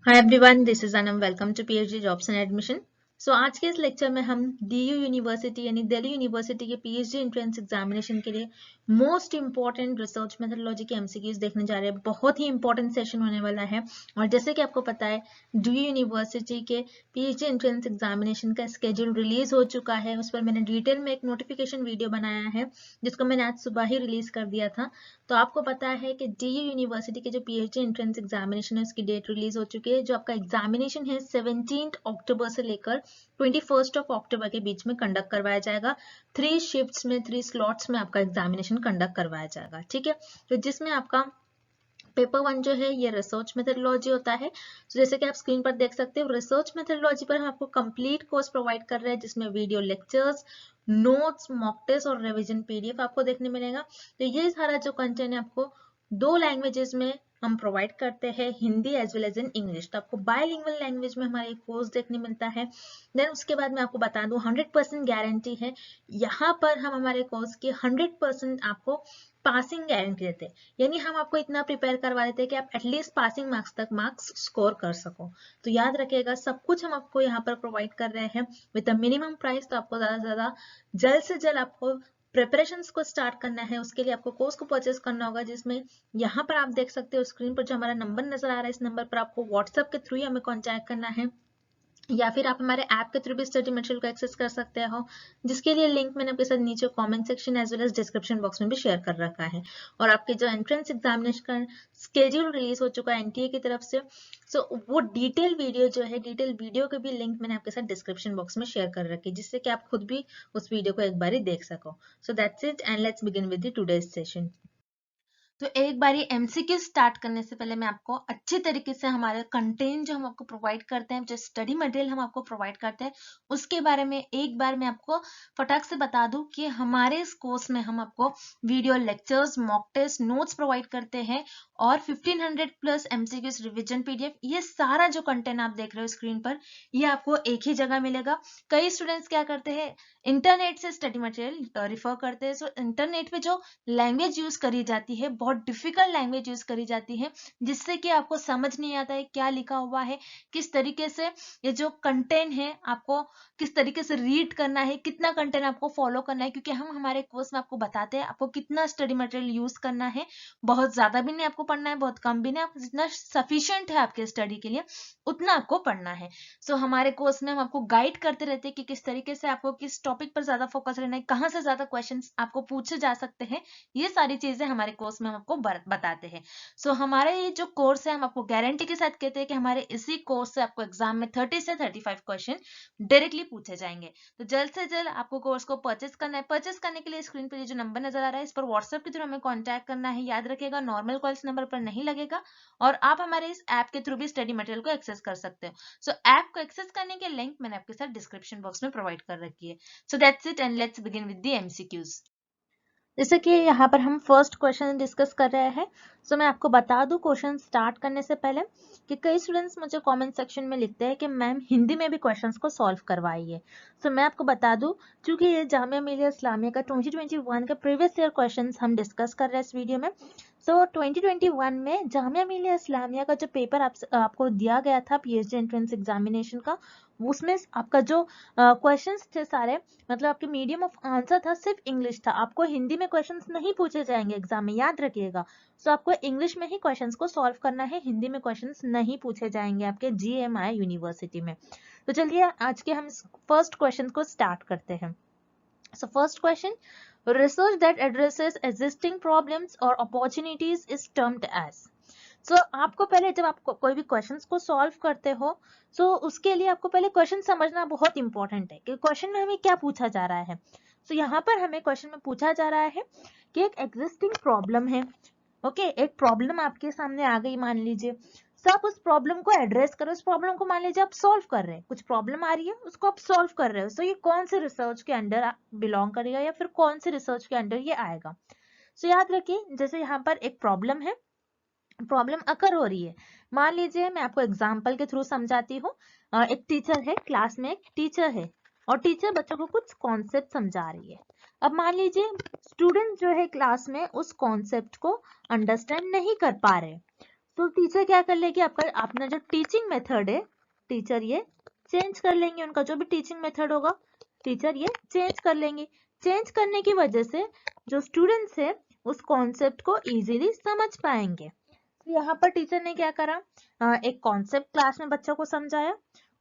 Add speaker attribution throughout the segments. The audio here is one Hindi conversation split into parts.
Speaker 1: Hi everyone, this is Anam. Welcome to PhD jobs and admission. So आज के इस लेक्चर में हम डीयू यूनिवर्सिटी यानी दिल्ली यूनिवर्सिटी के पीएचडी एंट्रेंस एग्जामिनेशन के लिए मोस्ट इंपॉर्टेंट रिसर्च मेथोडोलॉजी के एमसीक्यूज देखने जा रहे हैं। बहुत ही इंपॉर्टेंट सेशन होने वाला है। और जैसे कि आपको पता है, डीयू यूनिवर्सिटी के पीएचडी एंट्रेंस एग्जामिनेशन का स्केड्यूल रिलीज हो चुका है। उस पर मैंने डिटेल में एक नोटिफिकेशन वीडियो बनाया है, जिसको मैंने आज सुबह ही रिलीज कर दिया था। तो आपको पता है कि डीयू यूनिवर्सिटी के जो पीएचडी एंट्रेंस एग्जामिनेशन है, उसकी डेट रिलीज हो चुकी है। जो आपका एग्जामिनेशन है 17 अक्टूबर से लेकर 21 अक्टूबर के बीच में कंडक्ट करवाया जाएगा। 3 शिफ्ट्स में 3 स्लॉट्स में आपका एग्जामिनेशन कंडक्ट करवाया जाएगा। ठीक है, तो जिसमें आपका पेपर 1 जो है ये रिसर्च मेथोडोलॉजी होता है। तो जैसे कि आप स्क्रीन पर देख सकते हो, रिसर्च मेथोडोलॉजी पर हम आपको कंप्लीट कोर्स प्रोवाइड कर रहे हैं, जिसमें video lectures, notes, mock test और रिवीजन पीडीएफ आपको देखने मिलेगा। तो ये सारा जो कंटेंट है आपको 2 लैंग्वेजेस में हम प्रोवाइड करते हैं, Hindi as well as in English. तो आपको बायलिंगुअल लैंग्वेज में हमारा एक कोर्स देखने मिलता है। देन उसके बाद मैं आपको बता दूं, 100% गारंटी है। यहाँ पर हम हमारे कोर्स की 100% आपको पासिंग गारंटी देते हैं। यानी हम आपको इतना प्रिपेयर करवा देते हैं कि आप एटलीस्ट पासिंग मार्क्स तक मार्क्स स्कोर कर सको। तो याद रखिएगा, सब कुछ हम आपको यहाँ पर प्रोवाइड कर रहे हैं विद अ मिनिमम प्राइस। तो आपको ज्यादा से ज्यादा जल्द से जल्द आपको प्रिपरेशंस को स्टार्ट करना है। उसके लिए आपको कोर्स को परचेस करना होगा, जिसमें यहाँ पर आप देख सकते हो स्क्रीन पर जो हमारा नंबर नजर आ रहा है, इस नंबर पर आपको व्हाट्सएप के थ्रू ही हमें कॉन्टैक्ट करना है, या फिर आप हमारे ऐप के थ्रू भी स्टडी मटेरियल को एक्सेस कर सकते हो, जिसके लिए लिंक मैंने आपके साथ नीचे comment section as well as description box में भी शेयर कर रखा है। और आपके जो एंट्रेंस एग्जामिनेशन का स्केड्यूल रिलीज हो चुका है एनटीए की तरफ से, सो वो डिटेल वीडियो जो है, डिटेल वीडियो के भी लिंक मैंने आपके साथ डिस्क्रिप्शन बॉक्स में शेयर कर रखी है, जिससे कि आप खुद भी उस वीडियो को एक बार देख सको। So that's it and let's begin with the today's session. तो एक बार ये एमसीक्यू स्टार्ट करने से पहले मैं आपको अच्छे तरीके से हमारे कंटेंट जो हम आपको प्रोवाइड करते हैं, जो स्टडी मटेरियल हम आपको प्रोवाइड करते हैं, उसके बारे में एक बार मैं आपको फटाक से बता दूं कि हमारे इस कोर्स में हम आपको video lectures, mock test, notes provide करते हैं और 1500 प्लस एमसीक्यूज, रिविजन पीडीएफ। ये सारा जो कंटेंट आप देख रहे हो स्क्रीन पर, ये आपको एक ही जगह मिलेगा। कई स्टूडेंट्स क्या करते हैं, इंटरनेट से स्टडी मटेरियल रिफर करते हैं। सो इंटरनेट पे जो लैंग्वेज यूज करी जाती है, बहुत डिफिकल्ट लैंग्वेज यूज करी जाती है, जिससे कि आपको समझ नहीं आता है क्या लिखा हुआ है, किस तरीके से ये जो कंटेंट है आपको किस तरीके से रीड करना है, कितना कंटेंट आपको फॉलो करना है। क्योंकि हम हमारे कोर्स में आपको बताते हैं आपको कितना स्टडी मटेरियल यूज करना है। बहुत ज्यादा भी नहीं आपको पढ़ना है, बहुत कम भी नहीं, आप जितना सफिशिएंट है आपके स्टडी के लिए उतना आपको पढ़ना है। सो हमारे कोर्स में हम आपको गाइड करते रहते हैं कि किस तरीके से आपको किस टॉपिक पर ज्यादा फोकस रहना है, कहाँ से ज्यादा क्वेश्चंस आपको पूछे जा सकते हैं। ये सारी चीजें हमारे कोर्स में हम आपको बताते हैं। सो हमारे ये जो कोर्स है, हम आपको गारंटी के साथ कहते हैं कि हमारे इसी कोर्स से आपको एग्जाम में 30 से 35 क्वेश्चन डायरेक्टली पूछे जाएंगे। तो जल्द से जल्द आपको कोर्स को परचेस करना है। परचेस करने के लिए स्क्रीन पर ये जो नंबर नजर आ रहा है, इस पर व्हाट्सएप के थ्रू हमें कॉन्टैक्ट करना है। याद रखिएगा, नॉर्मल कॉल इस नंबर पर नहीं लगेगा और आप हमारे इस ऐप के थ्रू भी स्टडी मटेरियल को एक्सेस कर सकते हो। सो ऐप को एक्सेस करने के लिंक मैंने आपके साथ डिस्क्रिप्शन बॉक्स में प्रोवाइड कर रखी है। So that's it and let's begin with the MCQs. जैसे कि यहाँ पर हम फर्स्ट क्वेश्चन डिस्कस कर रहे हैं। सो मैं आपको बता दूं क्वेश्चन स्टार्ट करने से पहले कि कई स्टूडेंट्स मुझे कमेंट सेक्शन में लिखते हैं कि मैम हिंदी में भी क्वेश्चंस को सॉल्व करवाइए। सो मैं आपको बता दूं, क्योंकि ये जामिया मिलिया इस्लामिया का 2021 का प्रीवियस ईयर क्वेश्चंस हम डिस्कस कर रहे हैं इस वीडियो में। सो 2021 में जामिया मिलिया इस्लामिया का जो पेपर आपको दिया गया था पीएचडी एंट्रेंस एग्जामिनेशन का, उसमें आपका जो क्वेश्चंस थे सारे, मतलब आपके मीडियम ऑफ आंसर था सिर्फ इंग्लिश था। आपको हिंदी में क्वेश्चंस नहीं पूछे जाएंगे एग्जाम में, याद रखिएगा। सो आपको इंग्लिश में ही क्वेश्चंस को सॉल्व करना है, हिंदी में क्वेश्चंस नहीं पूछे जाएंगे आपके जीएमआई यूनिवर्सिटी में। तो चलिए आज के हम फर्स्ट क्वेश्चन को स्टार्ट करते हैं। So first question, research that addresses existing problems or opportunities is termed as। आपको पहले जब आप कोई भी क्वेश्चंस को सॉल्व करते हो, उसके लिए आपको पहले क्वेश्चन समझना बहुत इंपॉर्टेंट है कि क्वेश्चन में हमें क्या पूछा जा रहा है। यहाँ पर हमें क्वेश्चन में पूछा जा रहा है कि एक एग्जिस्टिंग प्रॉब्लम है। ओके, एक प्रॉब्लम आपके सामने आ गई मान लीजिए। आप उस प्रॉब्लम को एड्रेस करो। उस प्रॉब्लम को मान लीजिए आप सॉल्व कर रहे हैं, कुछ प्रॉब्लम आ रही है उसको आप सॉल्व कर रहे हो। ये कौन से रिसर्च के अंडर बिलोंग करेगा या फिर कौन से रिसर्च के अंडर ये आएगा। याद रखिए, जैसे यहाँ पर एक प्रॉब्लम है, प्रॉब्लम अकर हो रही है। मान लीजिए मैं आपको एग्जांपल के थ्रू समझाती हूँ। एक टीचर है, क्लास में एक टीचर है और टीचर बच्चों को कुछ कॉन्सेप्ट समझा रही है। अब मान लीजिए स्टूडेंट जो है क्लास में उस कॉन्सेप्ट को अंडरस्टैंड नहीं कर पा रहे। तो टीचर क्या कर लेगी, आपका अपना जो टीचिंग मेथड है टीचर ये चेंज कर लेंगे, उनका जो भी टीचिंग मेथड होगा टीचर ये चेंज कर लेंगे। चेंज करने की वजह से जो स्टूडेंट्स है उस कॉन्सेप्ट को इजीली समझ पाएंगे। तो यहाँ पर टीचर ने क्या करा, एक कॉन्सेप्ट क्लास में बच्चों को समझाया,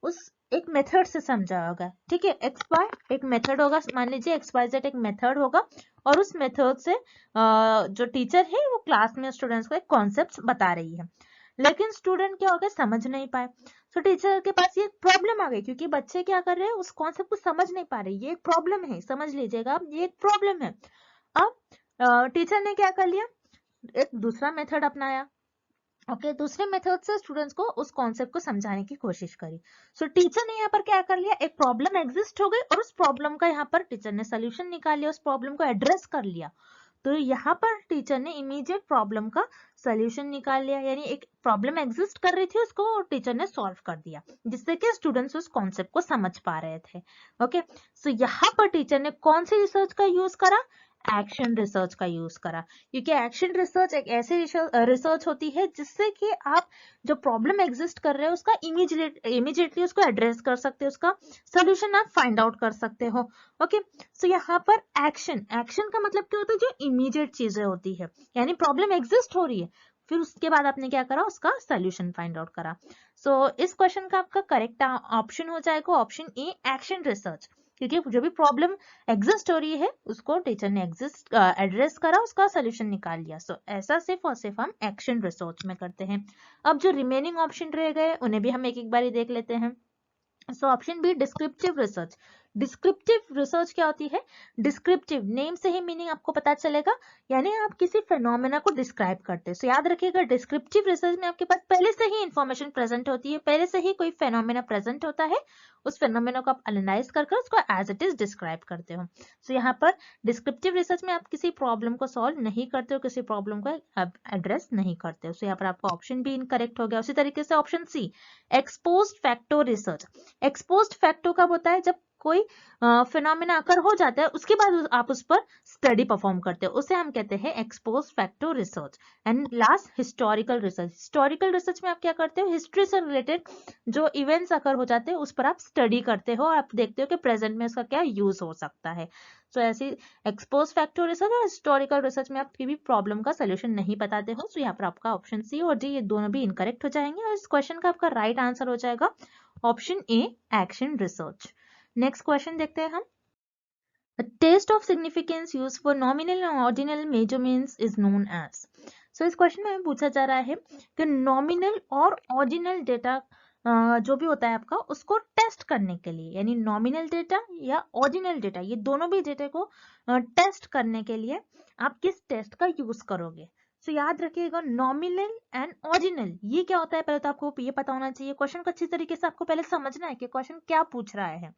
Speaker 1: उस एक मेथड से समझाया होगा, ठीक है। एक्स वाई एक मेथड होगा, मान लीजिए एक्स वाई जेड एक मेथड होगा, और उस मेथड से जो टीचर है वो क्लास में स्टूडेंट्स को एक कॉन्सेप्ट बता रही है, लेकिन स्टूडेंट क्या हो गया, समझ नहीं पाए। तो टीचर के पास ये प्रॉब्लम आ गई, क्योंकि बच्चे क्या कर रहे हैं, उस कॉन्सेप्ट को समझ नहीं पा रहे, ये एक प्रॉब्लम है, समझ लीजिएगा आप, ये एक प्रॉब्लम है। अब टीचर ने क्या कर लिया, एक दूसरा मेथड अपनाया, ओके दूसरे मेथड से स्टूडेंट्स को उस कॉन्सेप्ट को समझाने की कोशिश करी। सो टीचर ने यहाँ पर क्या कर लिया, एक प्रॉब्लम एग्जिस्ट हो गई और उस प्रॉब्लम का यहाँ पर टीचर ने सोल्यूशन निकाल लिया, उस प्रॉब्लम को एड्रेस कर लिया। तो यहाँ पर टीचर ने इमीडिएट प्रॉब्लम का सोल्यूशन निकाल लिया, यानी एक प्रॉब्लम एग्जिस्ट कर रही थी उसको टीचर ने सॉल्व कर दिया, जिससे कि स्टूडेंट्स उस कॉन्सेप्ट को समझ पा रहे थे। ओके सो यहाँ पर टीचर ने कौन सी रिसर्च का यूज करा, एक्शन रिसर्च का यूज करा, क्योंकि एक्शन रिसर्च एक ऐसी रिसर्च होती है जिससे कि आप जो प्रॉब्लम एग्जिस्ट कर रहे हो उसका इमीडिएटली उसको एड्रेस कर सकते हो, उसका सोल्यूशन आप फाइंड आउट कर सकते हो। ओके सो यहाँ पर एक्शन का मतलब क्या होता है, जो इमीडिएट चीजें होती है, यानी प्रॉब्लम एग्जिस्ट हो रही है, फिर उसके बाद आपने क्या करा, उसका सोल्यूशन फाइंड आउट करा। सो इस क्वेश्चन का आपका करेक्ट ऑप्शन हो जाएगा ऑप्शन ए, एक्शन रिसर्च, क्योंकि जो भी प्रॉब्लम एग्जिस्ट हो रही है उसको टीचर ने एड्रेस करा, उसका सोल्यूशन निकाल लिया। सो ऐसा सिर्फ और सिर्फ हम एक्शन रिसर्च में करते हैं। अब जो रिमेनिंग ऑप्शन रह गए उन्हें भी हम एक एक बारी देख लेते हैं। So option B descriptive research. Descriptive research क्या होती है, डिस्क्रिप्टिव नेम से ही मीनिंग आपको पता चलेगा, यानी आप किसी फेनोमेना को डिस्क्राइब करते हैं। सो याद रखिएगा डिस्क्रिप्टिव रिसर्च में आपके पास पहले से ही इंफॉर्मेशन प्रेजेंट होती है, पहले से ही कोई फेनोमेना प्रेजेंट होता है, उस फेनोमेना को आप एनालाइज करके उसको एज इट इज डिस्क्राइब करते हो। सो यहाँ पर डिस्क्रिप्टिव रिसर्च में आप किसी प्रॉब्लम को सॉल्व नहीं करते हो, किसी प्रॉब्लम को एड्रेस नहीं करते हो। सो यहाँ पर आपका ऑप्शन भी इनकरेक्ट हो गया। उसी तरीके से option C ex post facto research. Ex post facto कब होता है, जब कोई फिनोमेना अकर हो जाता है उसके बाद आप उस पर स्टडी परफॉर्म करते हो, उसे हम कहते हैं exposed facto research. And last historical research. Historical research में आप क्या करते हो, हिस्ट्री से रिलेटेड जो इवेंट्स अकर हो जाते हैं उस पर आप स्टडी करते हो और आप देखते हो कि प्रेजेंट में उसका क्या यूज हो सकता है। सो ऐसी एक्सपोज फैक्टो रिसर्च और हिस्टोरिकल रिसर्च में आप किसी भी प्रॉब्लम का सोल्यूशन नहीं बताते हो। सो यहाँ पर आपका ऑप्शन सी और डी ये दोनों भी इनकरेक्ट हो जाएंगे और इस क्वेश्चन का आपका राइट आंसर हो जाएगा ऑप्शन ए, एक्शन रिसर्च। नेक्स्ट क्वेश्चन देखते हैं हम। A test of significance used for nominal and ordinal measurements is known as. So इस क्वेश्चन में पूछा जा रहा है कि नॉमिनल और ऑर्डिनल डेटा जो भी होता है आपका उसको टेस्ट करने के लिए, यानी नॉमिनल डेटा या ऑर्डिनल डेटा, ये दोनों भी डेटा को टेस्ट करने के लिए आप किस टेस्ट का यूज करोगे। तो याद रखिएगा नॉमिनल एंड ऑर्डिनल ये क्या होता है, पहले तो आपको ये पता होना चाहिए, क्वेश्चन को अच्छी तरीके से आपको पहले समझना है कि क्वेश्चन क्या पूछ रहा है।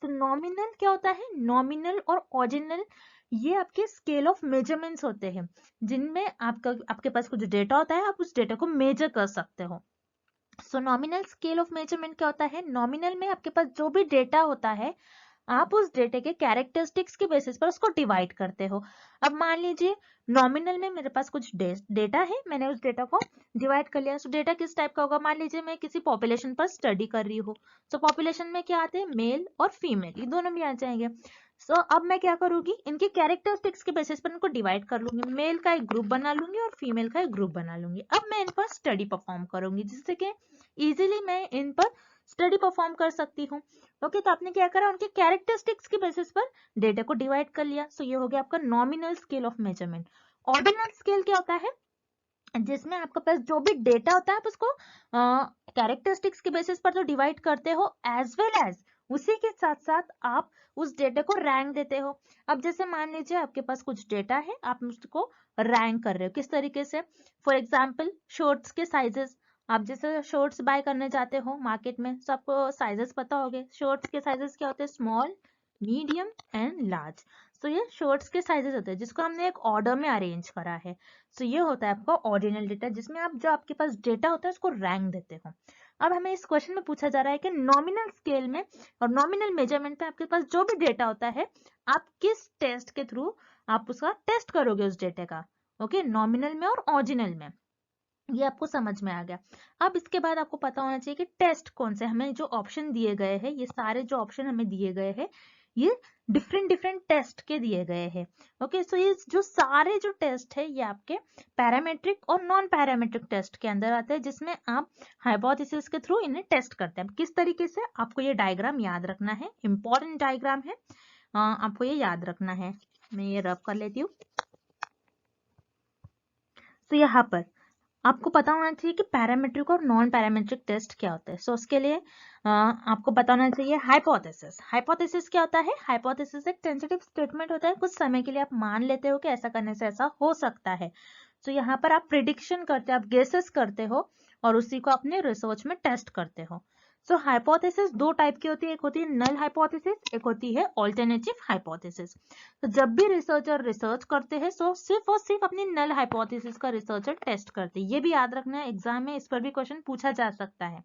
Speaker 1: तो नॉमिनल क्या होता है, नॉमिनल और ऑर्डिनल ये आपके स्केल ऑफ मेजरमेंट्स होते हैं, जिनमें आपके पास कुछ डेटा होता है, आप उस डेटा को मेजर कर सकते हो। सो नॉमिनल स्केल ऑफ मेजरमेंट क्या होता है, नॉमिनल में आपके पास जो भी डेटा होता है आप उस डेटा के कैरेक्टरिस्टिक्स के बेसिस पर उसको डिवाइड करते हो। अब मान लीजिए नॉमिनल में मेरे पास कुछ डेटा है, मैंने उस डेटा को डिवाइड कर लिया। सो डेटा किस टाइप का होगा, मान लीजिए मैं किसी पॉपुलेशन पर स्टडी कर रही हूँ। सो पॉपुलेशन में क्या आते हैं, मेल और फीमेल, ये दोनों भी आ जाएंगे। सो अब मैं क्या करूंगी, इनके कैरेक्टरिस्टिक्स के बेसिस पर इनको डिवाइड कर लूंगी, मेल का एक ग्रुप बना लूंगी और फीमेल का एक ग्रुप बना लूंगी। अब मैं इन पर स्टडी परफॉर्म करूंगी, जिससे कि इजीली मैं इन पर स्टडी परफॉर्म कर सकती हूँ। ओके तो आपने क्या करा, उनके कैरेक्टरिस्टिक्स के बेसिस पर डेटा को डिवाइड कर लिया। सो ये हो गया आपका nominal scale of measurement. Ordinal scale क्या होता है, जिसमें आपके पास जो भी डेटा होता है आप उसको कैरेक्टरिस्टिक्स के बेसिस पर तो डिवाइड करते हो, एज वेल एज उसी के साथ साथ आप उस डेटा को रैंक देते हो। अब जैसे मान लीजिए आपके पास कुछ डेटा है, आप उसको रैंक कर रहे हो किस तरीके से, फॉर एग्जाम्पल शर्ट्स के साइजेस, आप जैसे शर्ट्स बाय करने जाते हो मार्केट में तो आपको साइजेस पता होंगे, शर्ट्स के साइजेस क्या होते हैं, स्मॉल, मीडियम एंड लार्ज। तो ये शर्ट्स के साइजेस होते हैं जिसको हमने एक ऑर्डर में अरेंज करा है। तो ये होता है आपका ऑर्डिनल डेटा, जिसमें आप जो आपके पास डेटा होता है उसको रैंक देते हो। अब हमें इस क्वेश्चन में पूछा जा रहा है कि नॉमिनल स्केल में और नॉमिनल मेजरमेंट में आपके पास जो भी डेटा होता है आप किस टेस्ट के थ्रू आप उसका टेस्ट करोगे उस डेटा का, ओके नॉमिनल में और ऑर्डिनल में। ये आपको समझ में आ गया। अब इसके बाद आपको पता होना चाहिए कि टेस्ट कौन से, हमें जो ऑप्शन दिए गए हैं, ये सारे जो ऑप्शन हमें दिए गए हैं ये डिफरेंट डिफरेंट टेस्ट के दिए गए हैं। ओके, सो ये जो सारे जो टेस्ट है ये आपके पैरामेट्रिक और नॉन पैरामेट्रिक टेस्ट के अंदर आते हैं, जिसमें आप हाइपोथेसिस के थ्रू इन्हें टेस्ट करते हैं। किस तरीके से, आपको ये डायग्राम याद रखना है, इंपॉर्टेंट डायग्राम है, आपको ये याद रखना है। मैं ये रब कर लेती हूँ। तो यहाँ पर आपको पता होना चाहिए कि पैरामेट्रिक और नॉन पैरामेट्रिक टेस्ट क्या होता है। सो उसके लिए आपको पता होना चाहिए हाइपोथेसिस। हाइपोथेसिस क्या होता है? हाइपोथेसिस एक टेंटेटिव स्टेटमेंट होता है, कुछ समय के लिए आप मान लेते हो कि ऐसा करने से ऐसा हो सकता है। तो यहाँ पर आप प्रिडिक्शन करते हो, आप गेसेस करते हो और उसी को अपने रिसर्च में टेस्ट करते हो। सो हाइपोथेसिस दो टाइप की होती है, एक होती है नल हाइपोथेसिस, एक होती है ऑल्टरनेटिव हाइपोथेसिस। तो जब भी रिसर्चर रिसर्च करते हैं तो सिर्फ और सिर्फ अपनी नल हाइपोथेसिस का रिसर्चर टेस्ट करते हैं। ये भी याद रखना है, एग्जाम में इस पर भी क्वेश्चन पूछा जा सकता है।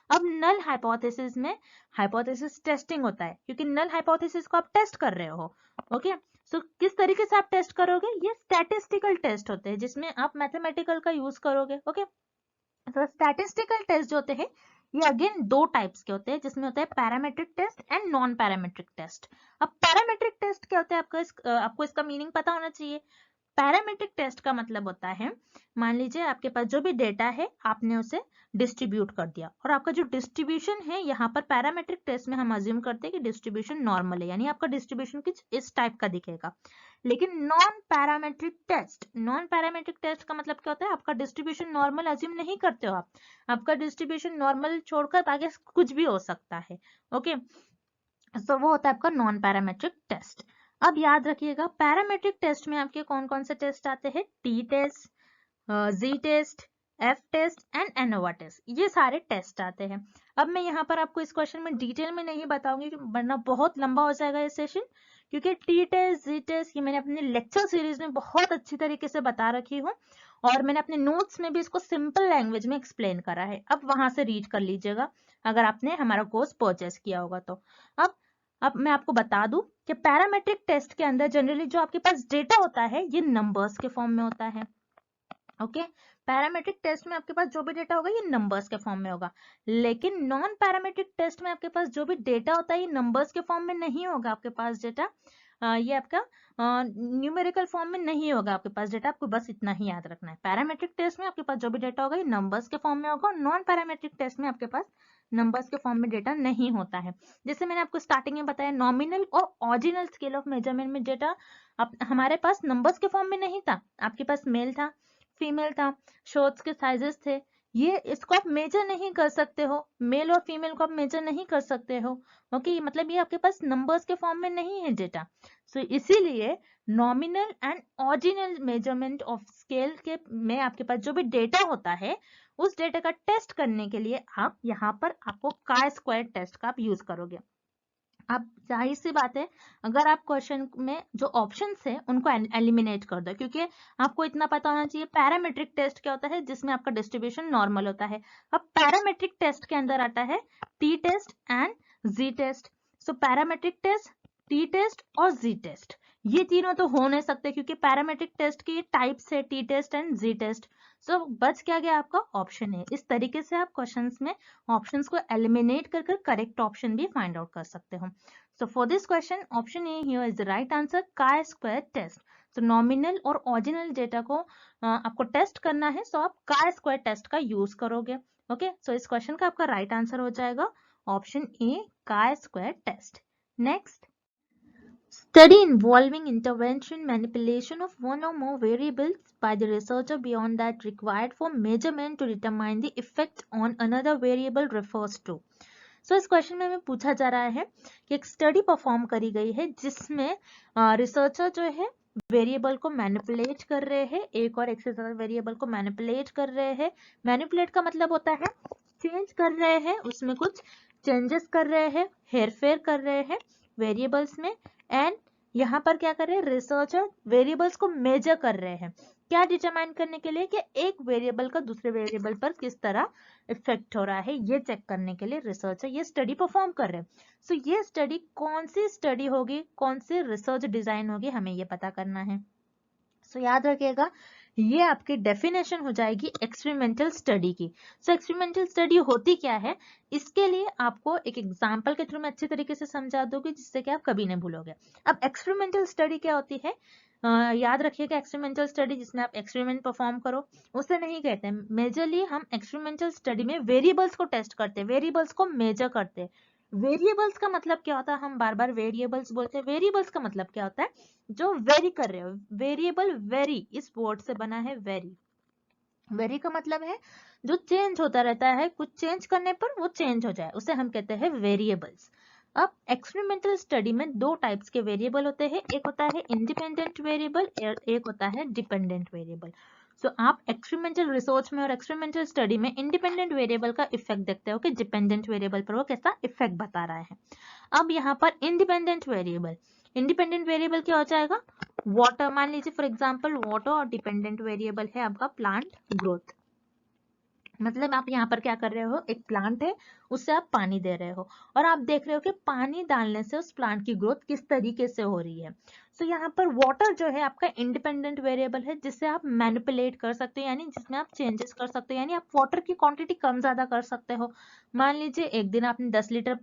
Speaker 1: अब नल हाइपोथेसिस में हाइपोथेसिस टेस्टिंग होता है, क्योंकि नल हाइपोथेसिस को आप टेस्ट कर रहे हो। ओके, सो किस तरीके से आप टेस्ट करोगे? ये स्टैटिस्टिकल टेस्ट होते हैं, जिसमें आप मैथमेटिकल का यूज करोगे। ओके, तो स्टैटिस्टिकल टेस्ट जो होते हैं ये अगेन दो टाइप्स के होते हैं, जिसमें होता है parametric test and non parametric test. अब पैरामेट्रिक टेस्ट क्या होता है, आपको इसका मीनिंग पता होना चाहिए। पैरामेट्रिक टेस्ट का मतलब होता है, मान लीजिए आपके पास जो भी डेटा है आपने उसे डिस्ट्रीब्यूट कर दिया, और आपका जो डिस्ट्रीब्यूशन है यहाँ पर पैरामेट्रिक टेस्ट में हम अज्यूम करते हैं कि डिस्ट्रीब्यूशन नॉर्मल है, यानी आपका डिस्ट्रीब्यूशन कुछ इस टाइप का दिखेगा। लेकिन नॉन पैरामेट्रिक टेस्ट का मतलब क्या होता है? आपका डिस्ट्रीब्यूशन नॉर्मल अज्यूम नहीं करते हो आप, आपका डिस्ट्रीब्यूशन नॉर्मल छोड़कर आगे कुछ भी हो सकता है। ओके, सो वो होता है आपका नॉन पैरामेट्रिक टेस्ट। अब याद रखिएगा, पैरामेट्रिक टेस्ट में आपके कौन कौन से टेस्ट आते हैं? T test, G test, F test and ANOVA test, ये सारे टेस्ट आते हैं। अब मैं यहाँ पर आपको इस क्वेश्चन में डिटेल में नहीं बताऊंगी, वरना बहुत लंबा हो जाएगा ये सेशन, क्योंकि टी टेस्ट, जी टेस्ट ये मैंने अपने लेक्चर सीरीज में बहुत अच्छी तरीके से बता रखी हूँ, और मैंने अपने नोट्स में भी इसको सिंपल लैंग्वेज में एक्सप्लेन करा है। अब वहां से रीड कर लीजिएगा अगर आपने हमारा कोर्स परचेस किया होगा तो। अब मैं आपको बता दूं कि पैरामेट्रिक टेस्ट के अंदर जनरली जो आपके पास डेटा होता है ये नंबर्स के फॉर्म में होता है। ओके, पैरामेट्रिक टेस्ट में आपके पास जो भी डेटा होगा ये नंबर्स के फॉर्म में होगा, लेकिन नॉन पैरामेट्रिक टेस्ट में आपके पास जो भी डेटा होता है ये नंबर्स के फॉर्म में नहीं होगा। आपके पास डेटा ये आपका न्यूमेरिकल फॉर्म में नहीं होगा आपके पास डेटा, आपको बस इतना ही याद रखना है। पैरामेट्रिक टेस्ट में आपके पास जो भी डेटा होगा ये नंबर्स के फॉर्म में होगा, और नॉन पैरामेट्रिक टेस्ट में आपके पास नंबर्स के फॉर्म में डेटा नहीं होता है। जैसे मैंने आपको स्टार्टिंग में बताया, नॉमिनल और ऑर्डिनल स्केल ऑफ मेजरमेंट में डेटा हमारे पास नंबर्स के फॉर्म में नहीं था, आपके पास मेल था, फीमेल था, शॉर्ट्स के साइजेस थे, ये इसको आप मेजर नहीं कर सकते हो, मेल और फीमेल को आप मेजर नहीं कर सकते हो। ओके, मतलब ये आपके पास नंबर्स के फॉर्म में नहीं है डेटा। सो इसीलिए nominal and ordinal measurement of scale के में आपके पास जो भी डेटा होता है उस डेटा का टेस्ट करने के लिए आप यहाँ पर आपको काय स्क्वायर टेस्ट का आप यूज करोगे। अब जाहिर सी बात है, अगर आप क्वेश्चन में जो ऑप्शंस है उनको एलिमिनेट कर दो, क्योंकि आपको इतना पता होना चाहिए पैरामेट्रिक टेस्ट क्या होता है, जिसमें आपका डिस्ट्रीब्यूशन नॉर्मल होता है। अब पैरामेट्रिक टेस्ट के अंदर आता है T test and ji test. So parametric test, T test और जी टेस्ट, ये तीनों तो हो नहीं सकते, क्योंकि पैरामेट्रिक टेस्ट के टाइप्स है T test and ji test. So बच क्या गया आपका? ऑप्शन है। इस तरीके से आप क्वेश्चंस में ऑप्शंस को एलिमिनेट कर करेक्ट ऑप्शन भी फाइंड आउट कर सकते हो। So for this question option A here is the right answer, chi square test. तो नॉमिनल और ऑर्डिनल डेटा को आपको टेस्ट करना है, सो आप काय स्क्वायर टेस्ट का यूज करोगे। ओके, सो इस क्वेश्चन का आपका राइट आंसर हो जाएगा option A, chi square test. Next, study involving intervention manipulation of one or more variables by the researcher beyond that required for measurement to determine the effect on another variable refers to। So इस क्वेश्चन में हमें पूछा जा रहा है कि एक स्टडी परफॉर्म करी गई है जिसमें रिसर्चर जो है वेरिएबल को मैनिपुलेट कर रहे हैं, एक और एक से ज्यादा वेरिएबल को मैनिपुलेट कर रहे हैं। मैनिपुलेट का मतलब होता है चेंज कर रहे हैं, उसमें कुछ चेंजेस कर रहे हैं, हेरफेर कर रहे हैं वेरिएबल्स में। एंड यहाँ पर क्या कर रहे हैं? रिसर्चर वेरिएबल्स को मेजर कर रहे हैं, क्या डिटरमाइन करने के लिए कि एक वेरिएबल का दूसरे वेरिएबल पर किस तरह इफेक्ट हो रहा है, ये चेक करने के लिए रिसर्चर ये स्टडी परफॉर्म कर रहे हैं। सो ये स्टडी कौन सी स्टडी होगी, कौन सी रिसर्च डिजाइन होगी, हमें ये पता करना है। सो याद रखिएगा, ये आपकी डेफिनेशन हो जाएगी एक्सपेरिमेंटल स्टडी की। सो एक्सपेरिमेंटल स्टडी होती क्या है, इसके लिए आपको एक एग्जांपल के थ्रू मैं अच्छे तरीके से समझा दूंगी जिससे कि आप कभी नहीं भूलोगे। अब एक्सपेरिमेंटल स्टडी क्या होती है, याद रखिएगा, एक्सपेरिमेंटल स्टडी जिसमें आप एक्सपेरिमेंट परफॉर्म करो उसे नहीं कहते हैं। मेजरली हम एक्सपेरिमेंटल स्टडी में वेरिएबल्स को टेस्ट करते हैं, वेरिएबल्स को मेजर करते हैं। वेरिएबल्स का मतलब क्या होता है, हम बार बार वेरिएबल्स बोलते हैं, वेरिएबल्स का मतलब क्या होता है, जो वेरी कर रहे हो। वेरिएबल वेरी इस वर्ड से बना है, वेरी। वेरी का मतलब है जो चेंज होता रहता है, कुछ चेंज करने पर वो चेंज हो जाए, उसे हम कहते हैं वेरिएबल्स। अब एक्सपेरिमेंटल स्टडी में दो टाइप्स के वेरिएबल होते हैं, एक होता है इंडिपेंडेंट वेरिएबल, एक होता है डिपेंडेंट वेरिएबल। सो आप एक्सपेरिमेंटल रिसर्च में और एक्सपेरिमेंटल स्टडी में इंडिपेंडेंट वेरिएबल का इफेक्ट देखते हो कि डिपेंडेंट वेरिएबल पर वो कैसा इफेक्ट बता रहा है। अब यहाँ पर इंडिपेंडेंट वेरिएबल, इंडिपेंडेंट वेरिएबल क्या हो जाएगा, वाटर, मान लीजिए फॉर एग्जांपल वाटर, और डिपेंडेंट वेरिएबल है आपका प्लांट ग्रोथ। मतलब आप यहाँ पर क्या कर रहे हो, एक प्लांट है उससे आप पानी दे रहे हो और आप देख रहे हो कि पानी डालने से उस प्लांट की ग्रोथ किस तरीके से हो रही है। तो यहाँ पर वाटर जो है आपका इंडिपेंडेंट वेरिएबल है जिससे आप मैनिपुलेट कर सकते हो, यानी जिसमें आप चेंजेस कर सकते हो, यानी आप वाटर की क्वांटिटी कम ज्यादा कर सकते हो। मान लीजिए एक दिन आपने 10 लीटर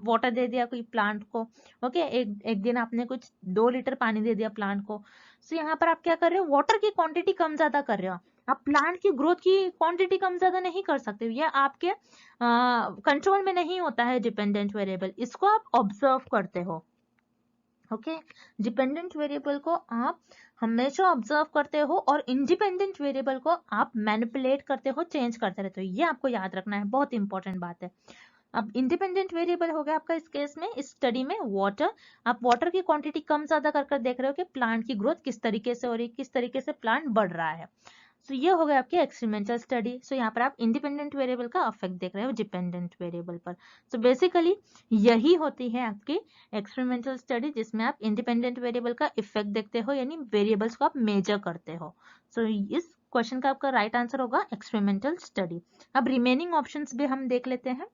Speaker 1: वाटर दे दिया कोई प्लांट को, ओके, एक दिन आपने कुछ 2 लीटर पानी दे दिया प्लांट को। तो यहाँ पर आप क्या कर रहे हो, वाटर की क्वांटिटी कम ज्यादा कर रहे हो, आप प्लांट की ग्रोथ की क्वांटिटी कम ज्यादा नहीं कर सकते, ये आपके कंट्रोल में नहीं होता है डिपेंडेंट वेरिएबल, इसको आप ऑब्जर्व करते हो। ओके, डिपेंडेंट वेरिएबल को आप हमेशा ऑब्जर्व करते हो और इंडिपेंडेंट वेरिएबल को आप मैनिपुलेट करते हो, चेंज करते रहते हो, ये आपको याद रखना है, बहुत इंपॉर्टेंट बात है। अब इंडिपेंडेंट वेरिएबल हो गया आपका इस केस में, इस स्टडी में वाटर, आप वाटर की क्वांटिटी कम ज्यादा कर देख रहे हो कि प्लांट की ग्रोथ किस तरीके से हो रही है, किस तरीके से प्लांट बढ़ रहा है। सो ये हो गया आपकी एक्सपेरिमेंटल स्टडी। सो यहाँ पर आप इंडिपेंडेंट वेरिएबल का इफेक्ट देख रहे हो डिपेंडेंट वेरिएबल पर। सो बेसिकली यही होती है आपकी एक्सपेरिमेंटल स्टडी जिसमें आप इंडिपेंडेंट वेरिएबल का इफेक्ट देखते हो, यानी वेरिएबल्स को आप मेजर करते हो। सो इस क्वेश्चन का आपका राइट आंसर होगा एक्सपेरिमेंटल स्टडी। अब रिमेनिंग ऑप्शंस भी हम देख लेते हैं।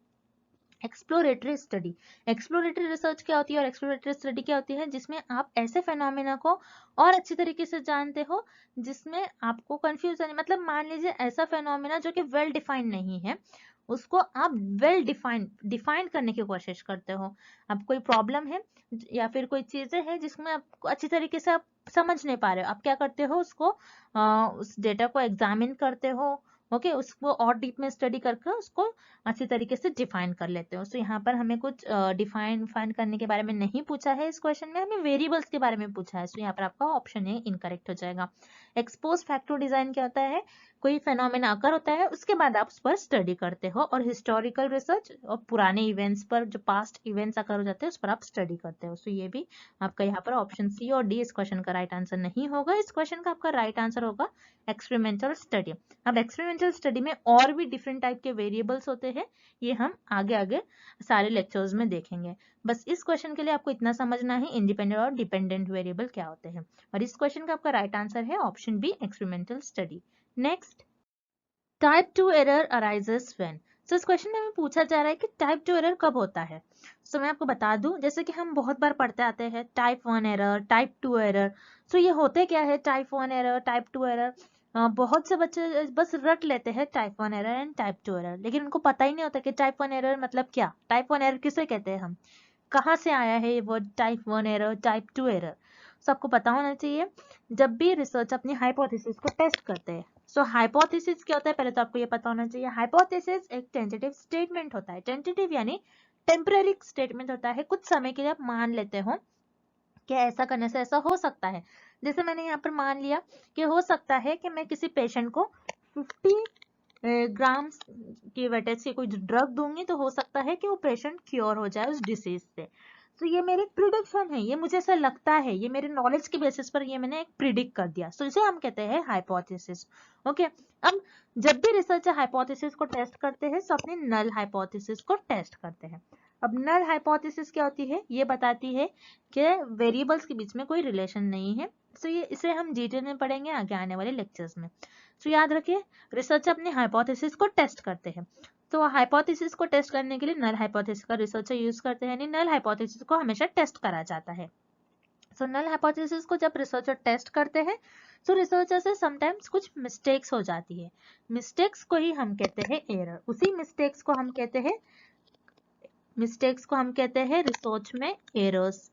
Speaker 1: एक्सप्लोरेटरी स्टडी, एक्सप्लोरेटरी रिसर्च क्या होती है और एक्सप्लोरेटरी स्टडी क्या होती है, जिसमें आप ऐसे फेनोमेना को और अच्छी तरीके से जानते हो जिसमें आपको कंफ्यूजन, मतलब मान लीजिए ऐसा फेनोमेना जो कि वेल डिफाइंड नहीं है, उसको आप वेल डिफाइंड करने की कोशिश करते हो। अब कोई प्रॉब्लम है या फिर कोई चीजें हैं जिसमें आप अच्छी तरीके से आप समझ नहीं पा रहे हो, आप क्या करते हो, उसको उस डेटा को एग्जामिन करते हो, ओके, उसको और डीप में स्टडी करके उसको अच्छी तरीके से डिफाइन कर लेते हो। सो यहाँ पर हमें कुछ डिफाइन करने के बारे में नहीं पूछा है इस क्वेश्चन में, हमें वेरिएबल्स के बारे में पूछा है। सो यहाँ पर आपका ऑप्शन ए इनकरेक्ट हो जाएगा। एक्सपोज फैक्टर डिजाइन क्या होता है, कोई फेनोमेना अकर होता है उसके बाद आप उस पर स्टडी करते हो, और हिस्टोरिकल रिसर्च और पुराने इवेंट्स पर, जो पास्ट इवेंट्स अकर हो जाते हैं उस पर आप स्टडी करते हो। सो ये भी आपका यहाँ पर ऑप्शन सी और डी इस क्वेश्चन का राइट आंसर नहीं होगा, इस क्वेश्चन का आपका राइट आंसर होगा एक्सपेरिमेंटल स्टडी। अब एक्सपेरिमेंटल स्टडी में और भी डिफरेंट टाइप के वेरिएबल्स होते हैं, ये हम आगे आगे सारे लेक्चर्स में देखेंगे। बस इस क्वेश्चन के लिए आपको इतना समझना है इंडिपेंडेंट और डिपेंडेंट वेरिएबल क्या होते हैं, और इस क्वेश्चन का आपका राइट आंसर है option B experimental study. Next, type 2 error arises when. So इस क्वेश्चन में हमें पूछा जा रहा है कि टाइप 2 एरर कब होता है। सो मैं आपको बता दूं, जैसे कि हम बहुत बार पढ़ते आते हैं टाइप 1 एरर, टाइप 2 एरर। सो ये होते क्या है टाइप 1 एरर, टाइप 2 एरर, बहुत से बच्चे बस रट लेते हैं type 1 error and type 2 error, लेकिन उनको पता ही नहीं होता कि टाइप 1 एरर मतलब क्या, टाइप 1 एरर किसे कहते हैं, हम कहाँ से आया है ये word type 1 error, type 2 error. सबको पता होना चाहिए जब भी रिसर्च अपनी हाइपोथेसिस को टेस्ट करते हैं। सो हाइपोथेसिस क्या होता है, पहले तो आपको ये पता होना चाहिए। हाइपोथेसिस एक टेंटेटिव स्टेटमेंट होता है, टेंटेटिव यानी टेम्पररी स्टेटमेंट होता है, कुछ समय के लिए आप मान लेते हो कि ऐसा करने से ऐसा हो सकता है। जैसे मैंने यहाँ पर मान लिया कि हो सकता है कि मैं किसी पेशेंट को 50 ग्राम की वेटेज की कोई ड्रग दूंगी तो हो सकता है कि वो पेशेंट क्योर हो जाए उस डिसीज से। तो ये मेरी प्रिडिक्शन है, ये मुझे ऐसा लगता है, ये मेरे नॉलेज के बेसिस पर ये मैंने एक प्रिडिक्ट कर दिया। सो इसे हम कहते हैं हाइपोथेसिस। ओके, अब जब भी रिसर्चर हाइपोथेसिस को टेस्ट करते हैं तो अपनी नल हाइपोथेसिस को टेस्ट करते हैं। अब नल हाइपोथेसिस क्या होती है, ये बताती है कि वेरिएबल्स के बीच में कोई रिलेशन नहीं है। सो ये इसे हम डिटेल में पढ़ेंगे आगे आने वाले लेक्चर्स में। सो याद रखिए, रिसर्चर अपने हाइपोथेसिस को टेस्ट करते हैं, तो हाइपोथेसिस को टेस्ट करने के लिए नल हाइपोथेसिस का रिसर्चर यूज करते हैं, यानी नल हाइपोथेसिस को हमेशा टेस्ट करा जाता है। सो नल हाइपोथेसिस को जब रिसर्चर टेस्ट करते हैं सो रिसर्चर से समटाइम्स कुछ मिस्टेक्स हो जाती है, मिस्टेक्स को ही हम कहते हैं एरर, उसी मिस्टेक्स को हम कहते हैं रिसर्च में एरर्स।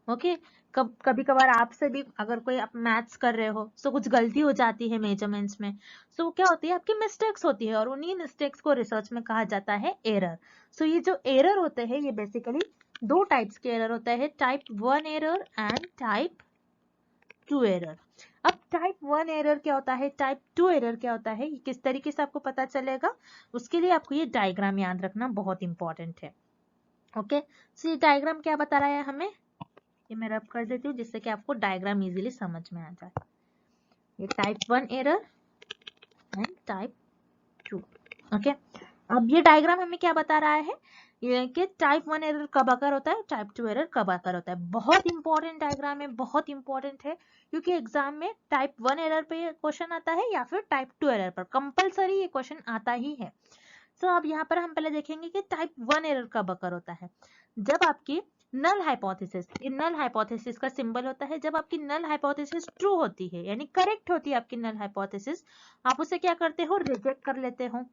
Speaker 1: ओके, कभी कभार आपसे भी अगर कोई आप मैथ्स कर रहे हो तो कुछ गलती हो जाती है मेजरमेंट्स में, सो क्या होती है आपकी मिस्टेक्स होती है, और उन्हीं मिस्टेक्स को रिसर्च में कहा जाता है एरर। सो ये जो एरर होते हैं ये बेसिकली दो टाइप्स के एरर होता है, type 1 error and type 2 error. अब टाइप 1 एरर क्या होता है, टाइप 2 एरर क्या होता है, ये किस तरीके से आपको पता चलेगा, उसके लिए आपको ये डायग्राम याद रखना बहुत इंपॉर्टेंट है। ओके, सो ये डायग्राम क्या बता रहा है हमें, ये मैं रब कर देती हूँ जिससे कि आपको डायग्राम इजीली समझ में आ जाए। ये type 1 error and type 2। Okay, अब ये डायग्राम हमें क्या बता रहा है, ये कि टाइप 1 एरर कब अकर होता है, टाइप 2 एरर कब अकर होता है। बहुत इंपॉर्टेंट डायग्राम है, बहुत इंपॉर्टेंट है, क्योंकि एग्जाम में टाइप 1 एरर पे क्वेश्चन आता है या फिर टाइप 2 एरर पर कंपलसरी ये क्वेश्चन आता ही है। सो अब यहाँ पर हम पहले देखेंगे कि टाइप 1 एरर कब अकर होता है, जब आपकी नल हाइपोथेसिस, ये नल हाइपोथेसिस का सिंबल होता है, जब आपकी नल हाइपोथेसिस ट्रू होती है यानी करेक्ट होती है आपकी नल हाइपोथेसिस, आप उसे क्या करते हो, रिजेक्ट कर लेते हो,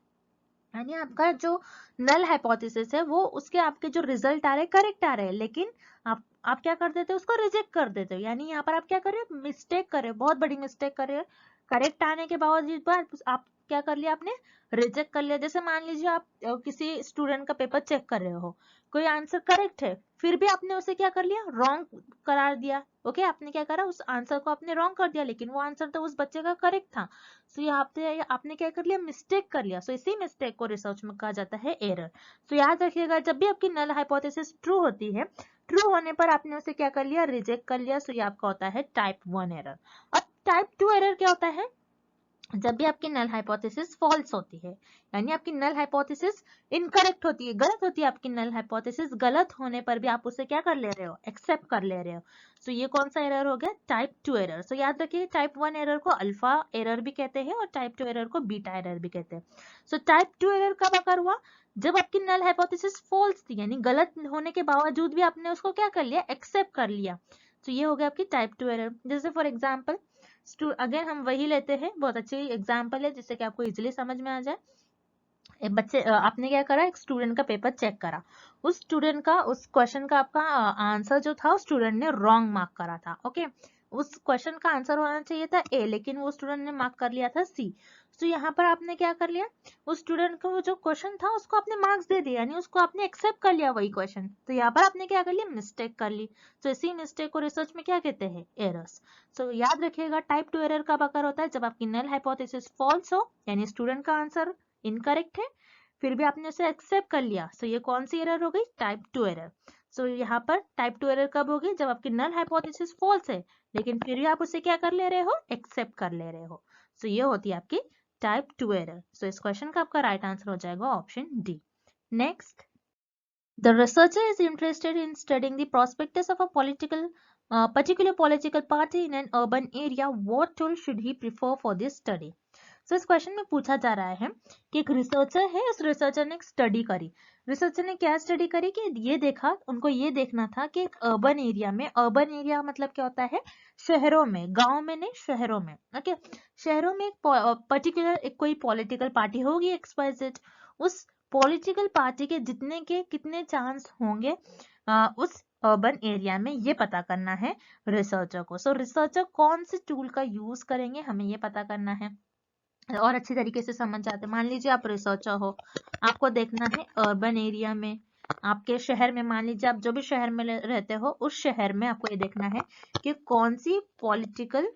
Speaker 1: यानी आपका जो नल हाइपोथेसिस है वो उसके आपके जो रिजल्ट आ रहे हैं करेक्ट आ रहे हैं, लेकिन आप क्या कर देते हो, उसको रिजेक्ट कर देते हो, यानी यहाँ पर आप क्या कर रहे हो, मिस्टेक कर रहे हो, बहुत बड़ी मिस्टेक कर रहे हो, करेक्ट आने के बावजूद आप क्या कर लिया, आपने रिजेक्ट कर लिया। जैसे मान लीजिए आप किसी स्टूडेंट का पेपर चेक कर रहे हो, कोई आंसर करेक्ट है, फिर भी आपने उसे क्या कर लिया, रॉन्ग करार दिया। ओके, आपने क्या करा, उस आंसर को आपने रॉन्ग कर दिया, लेकिन वो आंसर तो उस बच्चे का करेक्ट था। सो यहाँ पे आपने क्या कर लिया, मिस्टेक कर लिया। सो इसी मिस्टेक को रिसर्च में कहा जाता है एरर। सो याद रखिएगा, जब भी आपकी नल हाइपोथेसिस ट्रू होती है, ट्रू होने पर आपने उसे क्या कर लिया, रिजेक्ट कर लिया। सो ये आपका होता है टाइप 1 एरर। और टाइप 2 एरर क्या होता है, जब भी आपकी नल हाइपोथेसिस फॉल्स होती है, यानी आपकी नल हाइपोथेसिस इनकरेक्ट होती है, गलत होती है आपकी नल हाइपोथेसिस, गलत होने पर भी आप उसे क्या कर ले रहे हो, एक्सेप्ट कर ले रहे हो। सो ये कौन सा एरर हो गया, टाइप 2 एरर। सो याद रखिए, टाइप 1 एरर को अल्फा एरर भी कहते हैं और टाइप 2 एरर को बीटा एरर भी कहते हैं। सो टाइप 2 एरर कब अकर हुआ, जब आपकी नल हाइपोथेसिस फॉल्स थी, यानी गलत होने के बावजूद भी आपने उसको क्या कर लिया, एक्सेप्ट कर लिया। तो ये हो गया आपकी टाइप 2 एरर। जैसे फॉर एग्जांपल अगेन हम वही लेते हैं, बहुत अच्छी एग्जांपल है जिससे कि आपको इजीली समझ में आ जाए। एक बच्चे आपने क्या करा, एक स्टूडेंट का पेपर चेक करा, उस स्टूडेंट का उस क्वेश्चन का आपका आंसर जो था उस स्टूडेंट ने रॉन्ग मार्क करा था। ओके, उस क्वेश्चन का आंसर होना चाहिए था ए, लेकिन वो स्टूडेंट ने मार्क कर लिया था सी। तो यहाँ पर आपने क्या कर लिया, उस स्टूडेंट को जो क्वेश्चन था उसको आपने मार्क्स दे दिया, यानी उसको आपने एक्सेप्ट कर लिया वही क्वेश्चन। तो यहाँ पर आपने क्या कर लिया, मिस्टेक कर ली। तो इसी मिस्टेक को रिसर्च में क्या कहते हैं, एरर्स। सो याद रखिएगा, टाइप 2 एरर कब अकर होता है, जब आपकी नल हाइपोथेसिस फॉल्स हो, यानी स्टूडेंट का आंसर इनकरेक्ट है, फिर भी आपने उसे एक्सेप्ट कर लिया। सो ये कौन सी एरर हो गई, टाइप 2 एरर। सो यहाँ पर टाइप 2 एरर कब होगी, जब आपकी नल हाइपोथेसिस फॉल्स है, लेकिन फिर भी आप उसे क्या कर ले रहे हो, एक्सेप्ट कर ले रहे हो। सो ये होती है आपकी टाइप 2 एरर। सो इस क्वेश्चन का आपका राइट आंसर हो जाएगा option D. Next, the researcher is interested in studying the prospectus of a particular political party in an urban area. What tool should he prefer for this study? So इस क्वेश्चन में पूछा जा रहा है कि एक रिसर्चर है, उस रिसर्चर ने एक स्टडी करी। रिसर्चर ने क्या स्टडी करी कि ये देखा, उनको ये देखना था कि एक अर्बन एरिया में, अर्बन एरिया मतलब क्या होता है, शहरों में, गांव में नहीं, शहरों में। ओके, शहरों में एक पर्टिकुलर एक कोई पॉलिटिकल पार्टी होगी एक्सवाइजेड, उस पॉलिटिकल पार्टी के जितने के कितने चांस होंगे उस अर्बन एरिया में, ये पता करना है रिसर्चर को। सो रिसर्चर कौन से टूल का यूज करेंगे, हमें ये पता करना है और अच्छी तरीके से समझ जाते हैं। मान लीजिए आप रिसर्चर हो, आपको देखना है अर्बन एरिया में, आपके शहर में, मान लीजिए आप जो भी शहर में रहते हो उस शहर में आपको ये देखना है कि कौन सी पॉलिटिकल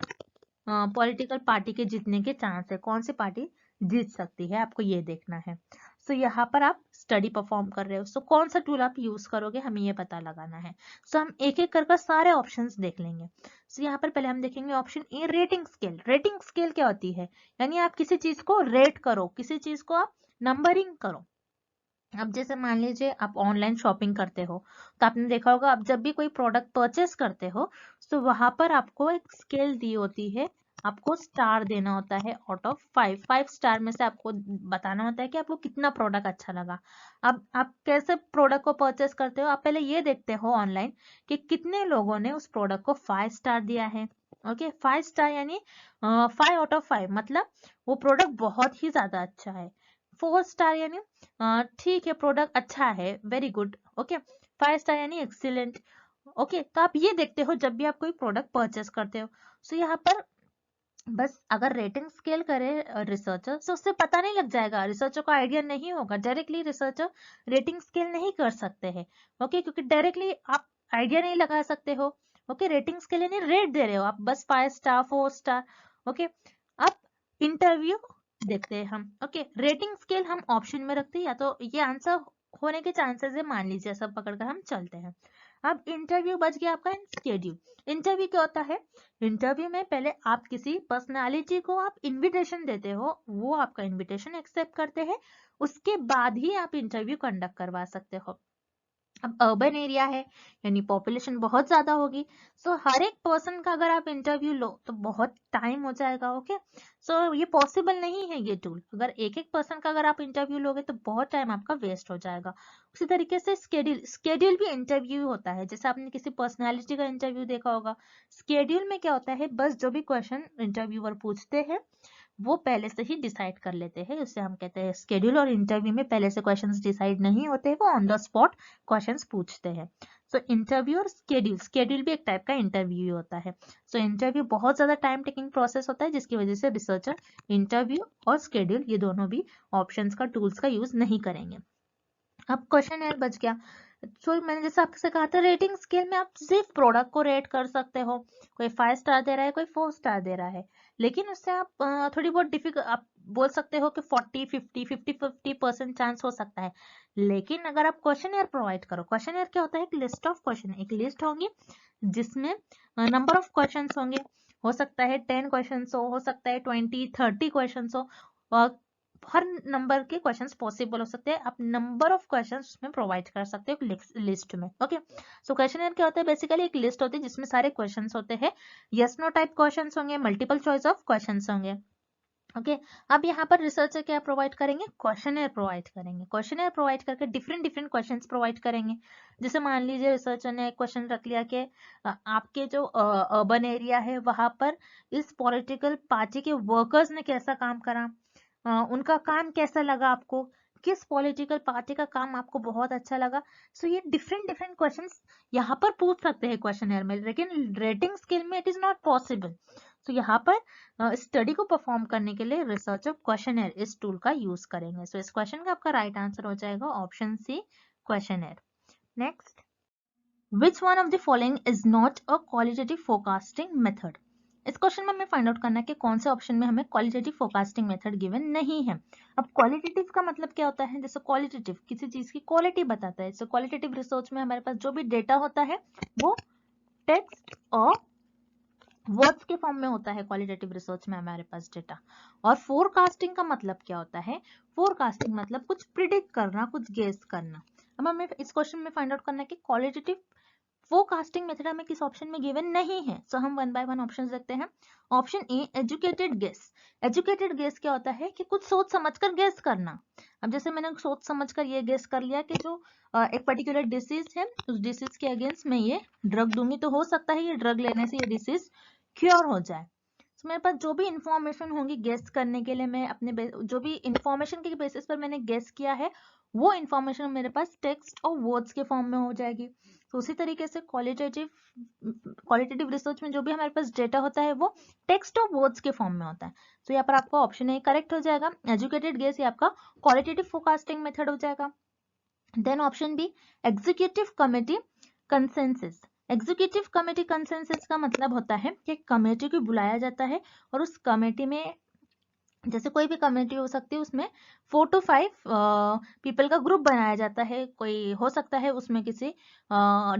Speaker 1: पार्टी के जीतने के चांस है, कौन सी पार्टी जीत सकती है, आपको ये देखना है। सो यहाँ पर आप स्टडी परफॉर्म कर रहे हो, सो कौन सा टूल आप यूज करोगे, हमें ये पता लगाना है। सो हम एक एक कर सारे ऑप्शंस देख लेंगे। सो यहाँ पर पहले हम देखेंगे option A, rating scale. Rating scale क्या होती है, यानी आप किसी चीज को रेट करो, किसी चीज को आप नंबरिंग करो। अब जैसे मान लीजिए आप ऑनलाइन शॉपिंग करते हो, तो आपने देखा होगा आप जब भी कोई प्रोडक्ट परचेस करते हो तो वहां पर आपको एक स्केल दी होती है, आपको स्टार देना होता है आउट ऑफ 5। 5 स्टार में से आपको बताना होता है कि आपको कितना प्रोडक्ट अच्छा लगा। अब आप कैसे प्रोडक्ट को परचेस करते हो, आप पहले ये देखते हो ऑनलाइन कि कितने लोगों ने उस प्रोडक्ट को 5 स्टार दिया है। ओके 5 स्टार यानी 5 out of 5 मतलब वो प्रोडक्ट बहुत ही ज्यादा अच्छा है। 4 स्टार यानी ठीक है प्रोडक्ट अच्छा है, वेरी गुड। ओके 5 स्टार यानी एक्सीलेंट। ओके तो आप ये देखते हो जब भी आप कोई प्रोडक्ट परचेस करते हो। सो यहाँ पर बस अगर रेटिंग स्केल करे रिसर्चर तो उससे पता नहीं लग जाएगा, रिसर्चर को आइडिया नहीं होगा, डायरेक्टली रिसर्चर रेटिंग स्केल नहीं कर सकते हैं। ओके क्योंकि डायरेक्टली आप आइडिया नहीं लगा सकते हो। ओके रेटिंग स्केल यानी रेट दे रहे हो आप, बस 5 स्टार 4 स्टार। ओके अब इंटरव्यू देखते हैं हम। ओके रेटिंग स्केल हम ऑप्शन में रखते हैं, या तो ये आंसर होने के चांसेस है, मान लीजिए सब पकड़कर हम चलते हैं। अब इंटरव्यू बच गया आपका स्केड्यूल। इंटरव्यू क्या होता है? इंटरव्यू में पहले आप किसी पर्सनालिटी को आप इनविटेशन देते हो, वो आपका इनविटेशन एक्सेप्ट करते हैं, उसके बाद ही आप इंटरव्यू कंडक्ट करवा सकते हो। अब अर्बन एरिया है यानी पॉपुलेशन बहुत ज्यादा होगी, सो हर एक पर्सन का अगर आप इंटरव्यू लो तो बहुत टाइम हो जाएगा। ओके सो ये पॉसिबल नहीं है ये टूल, अगर एक एक पर्सन का अगर आप इंटरव्यू लोगे तो बहुत टाइम आपका वेस्ट हो जाएगा। उसी तरीके से स्केड्यूल भी इंटरव्यू होता है, जैसे आपने किसी पर्सनैलिटी का इंटरव्यू देखा होगा। स्केड्यूल में क्या होता है, बस जो भी क्वेश्चन इंटरव्यूअर पूछते हैं वो पहले से ही डिसाइड कर लेते हैं, उसे हम कहते हैं स्केड्यूल। और इंटरव्यू में पहले से क्वेश्चंस डिसाइड नहीं होते, वो ऑन द स्पॉट क्वेश्चंस पूछते हैं। सो इंटरव्यू और स्केड्यूल भी एक टाइप का इंटरव्यू होता है। सो इंटरव्यू बहुत ज्यादा टाइम टेकिंग प्रोसेस होता है, जिसकी वजह से रिसर्चर इंटरव्यू और स्केड्यूल ये दोनों भी ऑप्शंस का टूल्स का यूज नहीं करेंगे। अब क्वेश्चन एयर बच गया। तो मैंने जैसे आपसे कहा था रेटिंग स्केल में आप सिर्फ प्रोडक्ट को रेट कर सकते हो, कोई 5 स्टार दे रहा है, कोई 4 स्टार दे रहा है, लेकिन उससे आप थोड़ी बहुत डिफिकल्ट आप बोल सकते हो कि 40-50 चांस हो सकता है। लेकिन अगर आप क्वेश्चन एयर प्रोवाइड करो, क्वेश्चन एयर क्या होता है, एक लिस्ट ऑफ क्वेश्चन, एक लिस्ट होंगी जिसमें नंबर ऑफ क्वेश्चन होंगे, हो सकता है 10 क्वेश्चन हो सकता है 20-30 क्वेश्चन हो, और हर नंबर के क्वेश्चंस पॉसिबल हो सकते हैं, आप नंबर ऑफ क्वेश्चंस उसमें प्रोवाइड कर सकते हो लिस्ट में। ओके सो क्वेश्चन क्या होता है, बेसिकली एक लिस्ट होती है जिसमें सारे क्वेश्चंस होते हैं, यस नो टाइप क्वेश्चंस होंगे, मल्टीपल चॉइस ऑफ क्वेश्चंस होंगे। ओके अब यहाँ पर रिसर्चर क्या प्रोवाइड करेंगे, क्वेश्चनर प्रोवाइड करेंगे। क्वेश्चनर प्रोवाइड करके डिफरेंट डिफरेंट क्वेश्चंस प्रोवाइड करेंगे। जैसे मान लीजिए रिसर्चर ने एक क्वेश्चन रख लिया कि आपके जो अर्बन एरिया है वहां पर इस पॉलिटिकल पार्टी के वर्कर्स ने कैसा काम करा, उनका काम कैसा लगा आपको, किस पॉलिटिकल पार्टी का काम आपको बहुत अच्छा लगा। सो ये डिफरेंट डिफरेंट क्वेश्चंस यहाँ पर पूछ सकते हैं क्वेश्चनर में, लेकिन रेटिंग स्केल में इट इज नॉट पॉसिबल। तो यहाँ पर स्टडी को परफॉर्म करने के लिए रिसर्चर क्वेश्चनर इस टूल का यूज करेंगे। सो इस क्वेश्चन का आपका राइट आंसर हो जाएगा option C, questionnaire. Next, which one of the following is not a qualitative forecasting method. इस क्वेश्चन में हमें फाइंड आउट करना है कि कौन से ऑप्शन में हमें क्वालिटेटिव फोरकास्टिंग मेथड गिवन नहीं है। अब क्वालिटेटिव का मतलब क्या होता है, जैसे क्वालिटेटिव किसी चीज की क्वालिटी बताता है। सो क्वालिटेटिव रिसर्च में हमारे पास जो भी डेटा होता है वो टेक्स्ट और वर्ड्स के फॉर्म में होता है। क्वालिटेटिव रिसर्च में हमारे पास डेटा। और फोरकास्टिंग का मतलब क्या होता है, फोरकास्टिंग मतलब कुछ प्रिडिक्ट करना, कुछ गेस करना। अब हमें इस क्वेश्चन में फाइंड आउट करना है कि क्वालिटेटिव फोरकास्टिंग मेथड हमें किस ऑप्शन में गिवन नहीं है। सो हम वन बाय वन ऑप्शन देखते हैं। Option A educated guess. Educated guess क्या होता है कि कुछ सोच समझकर गेस करना। अब जैसे मैंने सोच समझकर ये गेस कर लिया कि जो एक पर्टिकुलर डिसीज है, उस डिसीज के अगेंस्ट मैं ये ड्रग दूंगी तो हो सकता है ये ड्रग लेने से ये डिसीज क्योर हो जाए। तो मेरे पास जो भी इंफॉर्मेशन होंगी गेस करने के लिए, मैं अपने जो भी इंफॉर्मेशन के बेसिस पर मैंने गेस किया है वो इंफॉर्मेशन मेरे पास टेक्स्ट और वर्ड्स के फॉर्म में हो जाएगी। तो उसी तरीके से क्वालिटेटिव रिसर्च में जो भी हमारे पास डेटा होता है वो टेक्स्ट और वर्ड्स के फॉर्म में होता है। तो यहाँ पर आपका ऑप्शन ए करेक्ट हो जाएगा, एजुकेटेड गेस, ये आपका क्वालिटेटिव फोरकास्टिंग मेथड हो जाएगा। Then option B executive committee consensus. Executive committee consensus का मतलब होता है कि कमेटी को बुलाया जाता है और उस कमेटी में, जैसे कोई भी कमेटी हो सकती है, उसमें 4 to 5 पीपल का ग्रुप बनाया जाता है। कोई हो सकता है उसमें किसी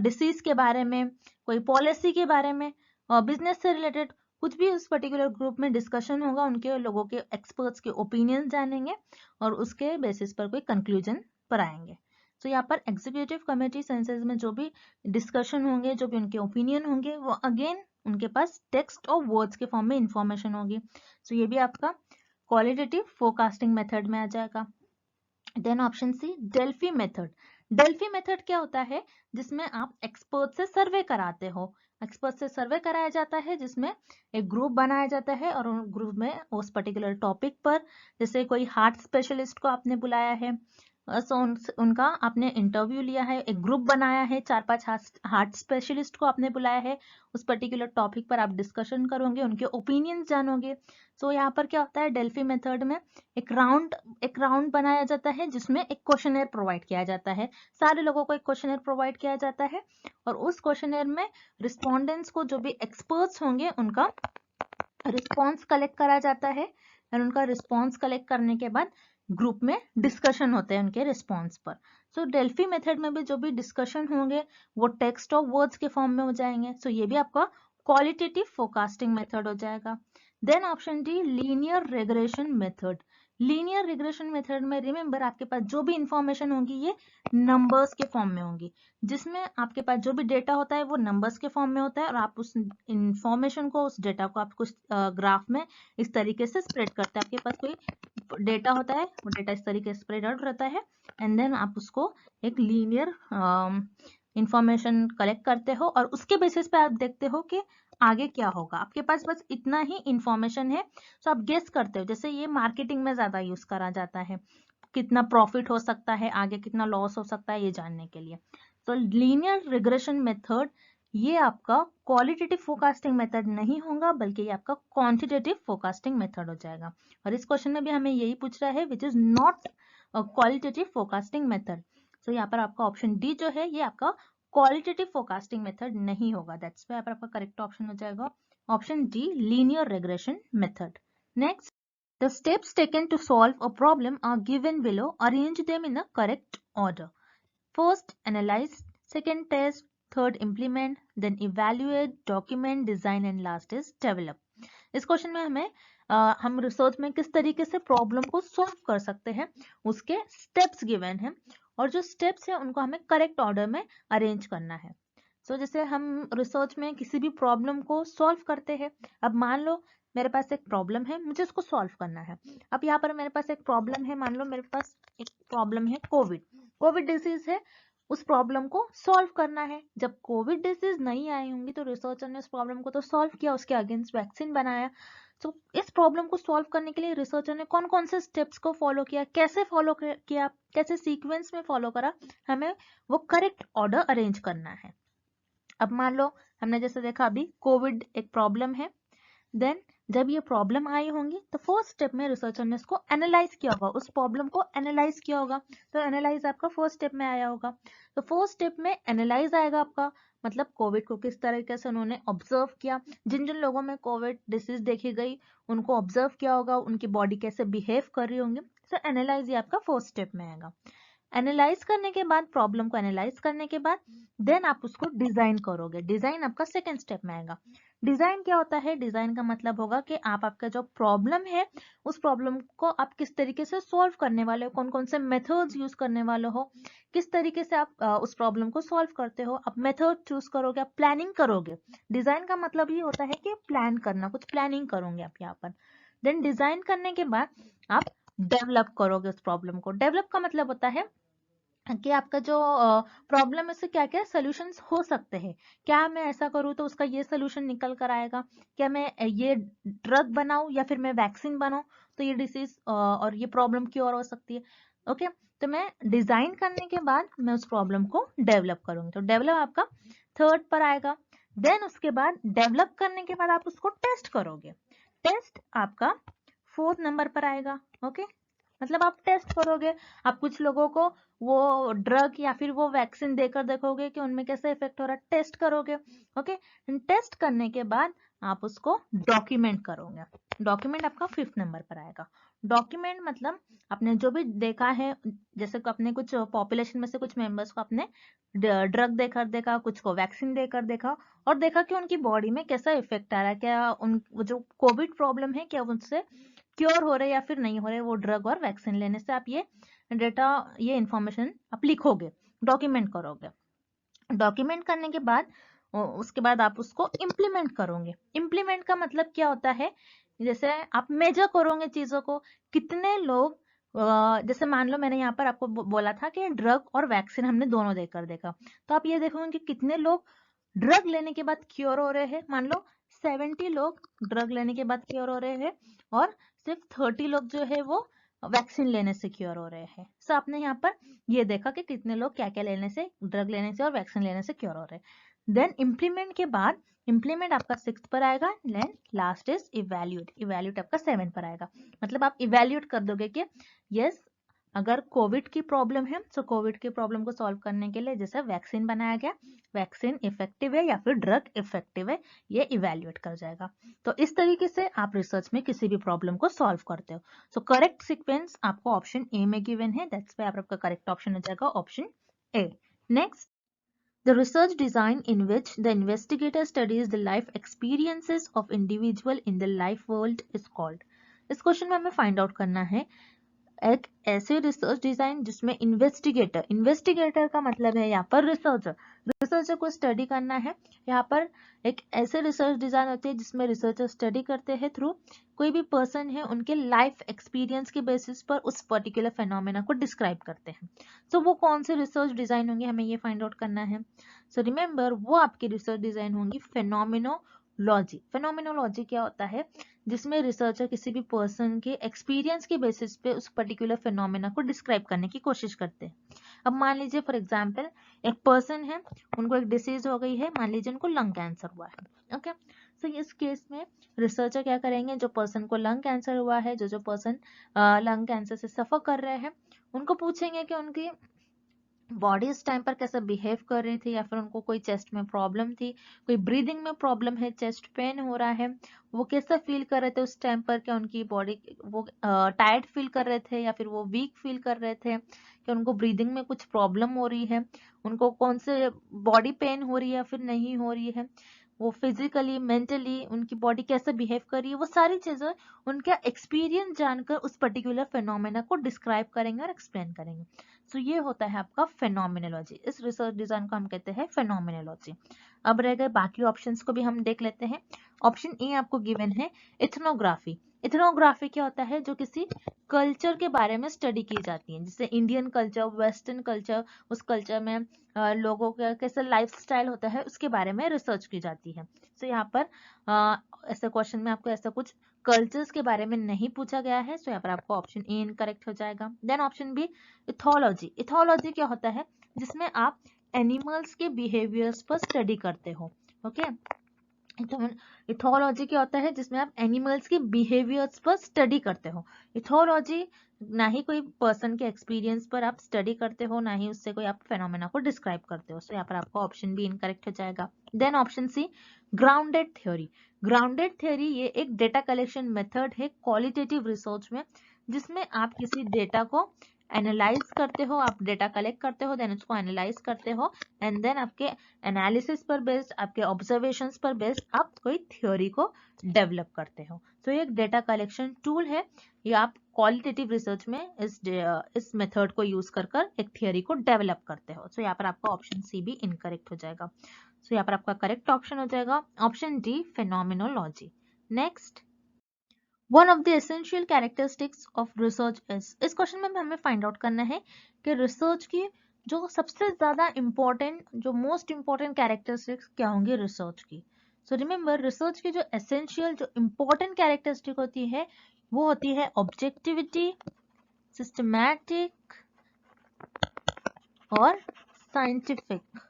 Speaker 1: डिसीज के बारे में, कोई पॉलिसी के बारे में, बिजनेस से रिलेटेड कुछ भी उस पर्टिकुलर ग्रुप में डिस्कशन होगा, उनके लोगों के एक्सपर्ट्स के ओपिनियन जानेंगे और उसके बेसिस पर कोई कंक्लूजन पर आएंगे। तो यहाँ पर एग्जीक्यूटिव कमेटी सेंसेस में जो भी डिस्कशन होंगे, जो भी उनके ओपिनियन होंगे, वो अगेन उनके पास टेक्स्ट और वर्ड्स के फॉर्म में इंफॉर्मेशन होगी। तो ये भी आपका क्वालिटेटिव फोरकास्टिंग मेथड में आ जाएगा। Then option C Delphi method. Delphi method क्या होता है, जिसमें आप एक्सपर्ट से सर्वे कराते हो। एक्सपर्ट से सर्वे कराया जाता है जिसमें एक ग्रुप बनाया जाता है और उन ग्रुप में उस पर्टिकुलर टॉपिक पर, जैसे कोई हार्ट स्पेशलिस्ट को आपने बुलाया है, उनका आपने इंटरव्यू लिया है, एक ग्रुप बनाया है, 4-5 हार्ट स्पेशलिस्ट को आपने बुलाया है, उस पर्टिकुलर टॉपिक पर आप डिस्कशन करोगे, उनके ओपिनियंस जानोगे। सो यहाँ पर क्या होता है, डेल्फी मेथड में एक राउंड बनाया जाता है जिसमें एक क्वेश्चनर प्रोवाइड किया जाता है, सारे लोगों को एक क्वेश्चनर प्रोवाइड किया जाता है और उस क्वेश्चनर में रिस्पोंडेंट्स को, जो भी एक्सपर्ट्स होंगे, उनका रिस्पॉन्स कलेक्ट करा जाता है और उनका रिस्पॉन्स कलेक्ट करने के बाद ग्रुप में डिस्कशन होते हैं उनके रिस्पॉन्स पर। सो डेल्फी मेथड में भी जो भी डिस्कशन होंगे वो टेक्स्ट ऑफ वर्ड्स के फॉर्म में हो जाएंगे। सो ये भी आपका क्वालिटेटिव फोरकास्टिंग मेथड हो जाएगा। Then option D, linear regression method. Linear regression method में रिमेंबर आपके पास जो भी इंफॉर्मेशन होगी ये नंबर्स के फॉर्म में होंगी, जिसमें आपके पास जो भी डेटा होता है वो नंबर्स के फॉर्म में होता है और आप उस इंफॉर्मेशन को, उस डेटा को आप कुछ ग्राफ में इस तरीके से स्प्रेड करते हैं। आपके पास कोई डेटा होता है, वो डेटा इस तरीके से स्प्रेड आउट रहता है एंड देन आप उसको एक लीनियर इंफॉर्मेशन कलेक्ट करते हो और उसके बेसिस पे आप देखते हो कि आगे क्या होगा। आपके पास बस इतना ही इंफॉर्मेशन है, तो आप गेस करते हो। जैसे ये मार्केटिंग में ज्यादा यूज करा जाता है, कितना प्रॉफिट हो सकता है, आगे कितना लॉस हो सकता है, ये जानने के लिए। तो लीनियर रिग्रेशन मेथड ये आपका क्वालिटेटिव फोरकास्टिंग मेथड नहीं होगा, बल्कि ये आपका क्वांटिटेटिव फोरकास्टिंग मेथड हो जाएगा। और इस क्वेश्चन में भी हमें यही पूछ रहा है, which is not qualitative forecasting method. तो यहाँ पर आपका ऑप्शन डी जो है ये आपका क्वालिटेटिव फोरकास्टिंग मेथड नहीं होगा। दैट्स व्हाई यहाँ पर आपका करेक्ट ऑप्शन हो जाएगा option D, linear regression method. Next, the steps taken to solve a problem are given below. Arrange them in a correct order. First, analyze. Second, test. Third, implement. Then evaluate, document, design and last is develop. इस क्वेश्चन में हमें हम रिसर्च में किस तरीके से प्रॉब्लम को सॉल्व कर सकते हैं उसके स्टेप्स गिवन हैं और जो स्टेप्स हैं उनको हमें करेक्ट ऑर्डर में अरेंज करना है। सो जैसे हम रिसर्च में किसी भी प्रॉब्लम को सॉल्व करते हैं, अब मान लो मेरे पास एक प्रॉब्लम है, मुझे उसको सॉल्व करना है। अब यहाँ पर मेरे पास एक प्रॉब्लम है, मान लो मेरे पास एक प्रॉब्लम है कोविड डिसीज है, उस प्रॉब्लम को सॉल्व करना है। जब कोविड डिसीज नहीं आई होंगी तो रिसर्चर ने उस प्रॉब्लम को तो सॉल्व किया, उसके अगेंस्ट वैक्सीन बनाया। तो इस प्रॉब्लम को सॉल्व करने के लिए रिसर्चर ने कौन कौन से स्टेप्स को फॉलो किया, कैसे फॉलो किया, कैसे सीक्वेंस में फॉलो करा, हमें वो करेक्ट ऑर्डर अरेंज करना है। अब मान लो हमने जैसे देखा अभी कोविड एक प्रॉब्लम है, देन जब ये प्रॉब्लम आई होंगी तो फर्स्ट स्टेप में रिसर्चर ने इसको एनालाइज किया होगा, उस प्रॉब्लम को एनालाइज किया होगा। तो एनालाइज आपका फर्स्ट स्टेप में आया होगा। तो फर्स्ट स्टेप में एनालाइज आएगा आपका, मतलब कोविड को किस तरीके से उन्होंने ऑब्जर्व किया, जिन जिन लोगों में कोविड डिसीज देखी गई उनको ऑब्जर्व किया होगा, उनकी बॉडी कैसे बिहेव कर रही होंगी। तो एनालाइज ये आपका फर्स्ट स्टेप में आएगा। एनालाइज करने के बाद, प्रॉब्लम को एनालाइज करने के बाद देन आप उसको डिजाइन करोगे, डिजाइन आपका सेकंड स्टेप में आएगा। डिजाइन क्या होता है, डिजाइन का मतलब होगा कि आप आपका जो प्रॉब्लम है उस प्रॉब्लम को आप किस तरीके से सॉल्व करने वाले हो, कौन कौन से मेथड्स यूज करने वाले हो, किस तरीके से आप उस प्रॉब्लम को सॉल्व करते हो, आप मेथड चूज करोगे, आप प्लानिंग करोगे। डिजाइन का मतलब ये होता है कि प्लान करना, कुछ प्लानिंग करोगे आप यहाँ पर। देन डिजाइन करने के बाद आप डेवलप करोगे उस प्रॉब्लम को। डेवलप का मतलब होता है कि आपका जो प्रॉब्लम है उससे क्या क्या सोल्यूशंस हो सकते हैं, क्या मैं ऐसा करूँ तो उसका ये सोल्यूशन निकल कर आएगा, क्या मैं ये ड्रग बनाऊं या फिर मैं वैक्सीन बनाऊं तो ये डिसीज और ये प्रॉब्लम क्योर हो सकती है। ओके, तो मैं डिजाइन करने के बाद मैं उस प्रॉब्लम को डेवलप करूंगी, तो डेवलप आपका थर्ड पर आएगा। देन उसके बाद डेवलप करने के बाद आप उसको टेस्ट करोगे, टेस्ट आपका फोर्थ नंबर पर आएगा। ओके, मतलब आप टेस्ट करोगे, आप कुछ लोगों को वो ड्रग या फिर वो वैक्सीन देकर देखोगे कि उनमें कैसा इफेक्ट हो रहा है, टेस्ट करोगे। ओके, टेस्ट करने के बाद आप उसको डॉक्यूमेंट करोगे, डॉक्यूमेंट आपका फिफ्थ नंबर पर आएगा। डॉक्यूमेंट मतलब आपने जो भी देखा है, जैसे कि अपने कुछ पॉपुलेशन में से कुछ मेंबर्स को आपने ड्रग देकर देखा, कुछ को वैक्सीन देकर देखा और देखा कि उनकी बॉडी में कैसा इफेक्ट आ रहा है, क्या उन जो कोविड प्रॉब्लम है क्या उनसे क्योर हो रहे या फिर नहीं हो रहे वो ड्रग और वैक्सीन लेने से। आप ये डेटा, ये इंफॉर्मेशन आप लिखोगे, डॉक्यूमेंट करोगे। डॉक्यूमेंट करने के बाद उसके बाद आप उसको इम्प्लीमेंट करोगे। इम्प्लीमेंट का मतलब क्या होता है, जैसे आप मेजर करोगे चीजों को, कितने लोग जैसे मान लो मैंने यहाँ पर आपको बोला था कि ड्रग और वैक्सीन हमने दोनों देकर देखा, तो आप ये देखोगे कि कितने लोग ड्रग लेने के बाद क्योर हो रहे हैं, मान लो 70 लोग ड्रग लेने के बाद क्योर हो रहे हैं और सिर्फ 30 लोग जो है वो वैक्सीन लेने से क्योर हो रहे हैं। सो आपने यहाँ पर ये देखा कि कितने लोग क्या क्या लेने से, ड्रग लेने से और वैक्सीन लेने से क्योर हो रहे हैं। देन इम्प्लीमेंट के बाद, इम्प्लीमेंट आपका 6 पर आएगा, then last is evaluate, evaluate आपका 7 पर आएगा। मतलब आप इवैल्यूएट कर दोगे कि यस अगर कोविड की प्रॉब्लम है तो कोविड की प्रॉब्लम को सॉल्व करने के लिए जैसे वैक्सीन बनाया गया, वैक्सीन इफेक्टिव है या फिर ड्रग इफेक्टिव है, ये इवैल्यूएट कर जाएगा। तो इस तरीके से आप रिसर्च में किसी भी प्रॉब्लम को सॉल्व करते हो। सो करेक्ट सीक्वेंस आपको ऑप्शन ए में गिवन है, दैट्स व्हाई आपका करेक्ट ऑप्शन हो जाएगा option A. Next, the research design in which the investigator studies the life experiences of individual in the life world is called। इस क्वेश्चन में हमें फाइंड आउट करना है एक ऐसे रिसर्च डिजाइन जिसमें इन्वेस्टिगेटर, इन्वेस्टिगेटर का मतलब है यहाँ पर रिसर्चर, रिसर्चर को स्टडी करना है। यहाँ पर एक ऐसे रिसर्च डिजाइन होती है जिसमें रिसर्चर स्टडी करते हैं थ्रू कोई भी पर्सन है उनके लाइफ एक्सपीरियंस के बेसिस पर उस पर्टिकुलर फेनोमेना को डिस्क्राइब करते हैं। सो वो कौन से रिसर्च डिजाइन होंगे हमें ये फाइंड आउट करना है। सो रिमेंबर वो आपकी रिसर्च डिजाइन होंगी फेनोमेनोलॉजी। फेनोमेनोलॉजी क्या होता है, जिसमें रिसर्चर किसी भी पर्सन के एक्सपीरियंस के बेसिस पे उस पर्टिकुलर फिनोमेना को डिस्क्राइब करने की कोशिश करते हैं। अब मान लीजिए फॉर एग्जांपल एक पर्सन है, उनको एक डिसीज हो गई है, मान लीजिए उनको लंग कैंसर हुआ है। ओके, सो इस केस में रिसर्चर क्या करेंगे, जो पर्सन को लंग कैंसर हुआ है, जो पर्सन लंग कैंसर से सफर कर रहे हैं, उनको पूछेंगे कि उनकी बॉडी इस टाइम पर कैसा बिहेव कर रही थी, या फिर उनको कोई चेस्ट में प्रॉब्लम थी, कोई ब्रीदिंग में प्रॉब्लम है, चेस्ट पेन हो रहा है, वो कैसा फील कर रहे थे उस टाइम पर, क्या उनकी बॉडी वो टायर्ड फील कर रहे थे या फिर वो वीक फील कर रहे थे, कि उनको ब्रीदिंग में कुछ प्रॉब्लम हो रही है, उनको कौन से बॉडी पेन हो रही है या फिर नहीं हो रही है, वो फिजिकली मेंटली उनकी बॉडी कैसे बिहेव कर रही है, वो सारी चीजें उनका एक्सपीरियंस जानकर उस पर्टिकुलर फेनोमेना को डिस्क्राइब करेंगे और एक्सप्लेन करेंगे। सो ये होता है आपका फेनोमेनोलॉजी। इस रिसर्च डिजाइन को हम कहते हैं फेनोमेनोलॉजी। अब रह गए बाकी ऑप्शंस को भी हम देख लेते हैं। ऑप्शन ए आपको गिवन है इथनोग्राफी। इथनोग्राफी क्या होता है, जो किसी कल्चर के बारे में स्टडी की जाती है, जैसे इंडियन कल्चर, वेस्टर्न कल्चर, उस कल्चर में लोगों का कैसा लाइफस्टाइल होता है उसके बारे में रिसर्च की जाती है। तो यहाँ पर ऐसे क्वेश्चन में आपको ऐसा कुछ कल्चर्स के बारे में नहीं पूछा गया है, तो यहाँ पर आपको ऑप्शन ए इनकरेक्ट हो जाएगा। Then option B ethology. Ethology क्या होता है, जिसमें आप एनिमल्स के बिहेवियर्स पर स्टडी करते हो। ओके, इथोलॉजी क्या होता है, जिसमें आप एनिमल्स के बिहेवियर्स पर स्टडी करते हो। इथोलॉजी ना ही कोई पर्सन के एक्सपीरियंस पर आप स्टडी करते हो, ना ही उससे कोई आप फेनोमेना को डिस्क्राइब करते हो। सो यहाँ पर आपका ऑप्शन बी इनकरेक्ट हो जाएगा। Then option C grounded theory. Grounded theory ये एक डेटा कलेक्शन मेथड है क्वालिटेटिव रिसर्च में, जिसमें आप किसी डेटा को एनालाइज करते हो, आप डेटा कलेक्ट करते हो, देन उसको एनालाइज करते हो, एंड देन आपके एनालिसिस पर बेस्ड, आपके ऑब्जर्वेशंस पर बेस्ड आप कोई थ्योरी को डेवलप करते हो। तो ये एक डेटा कलेक्शन टूल है, ये आप क्वालिटेटिव रिसर्च में इस मेथड को यूज कर एक थ्योरी को डेवलप करते हो। सो यहाँ पर आपका ऑप्शन सी भी इनकरेक्ट हो जाएगा। सो यहाँ पर आपका करेक्ट ऑप्शन हो जाएगा option D phenomenology. Next, one of the essential characteristics of research is. इस क्वेश्चन में हमें फाइंड आउट करना है कि रिसर्च की जो सबसे ज्यादा इंपॉर्टेंट, जो मोस्ट इंपॉर्टेंट कैरेक्टरिस्टिक्स क्या होंगी रिसर्च की। सो रिमेंबर, रिसर्च की जो एसेंशियल, जो इंपॉर्टेंट कैरेक्टरिस्टिक होती है वो होती है ऑब्जेक्टिविटी, सिस्टमैटिक और साइंटिफिक।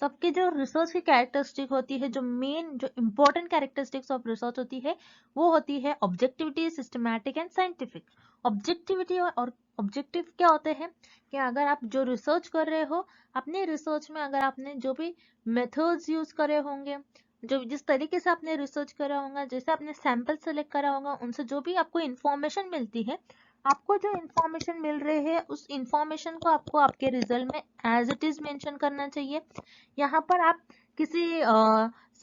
Speaker 1: सबकी जो रिसर्च की कैरेक्टरिस्टिक होती है, जो मेन जो इंपॉर्टेंट कैरेक्टरिस्टिक्स ऑफ रिसर्च होती है वो होती है objectivity, systematic and scientific. Objectivity और ऑब्जेक्टिव क्या होते हैं कि अगर आप जो रिसर्च कर रहे हो, अपने रिसर्च में अगर आपने जो भी मेथड्स यूज करे होंगे, जो जिस तरीके से आपने रिसर्च करा होगा, जैसे आपने सैंपल सेलेक्ट करा होगा, उनसे जो भी आपको इंफॉर्मेशन मिलती है, आपको जो इंफॉर्मेशन मिल रही है उस इंफॉर्मेशन को आपको आपके रिजल्ट में एज इट इज मेंशन करना चाहिए। यहाँ पर आप किसी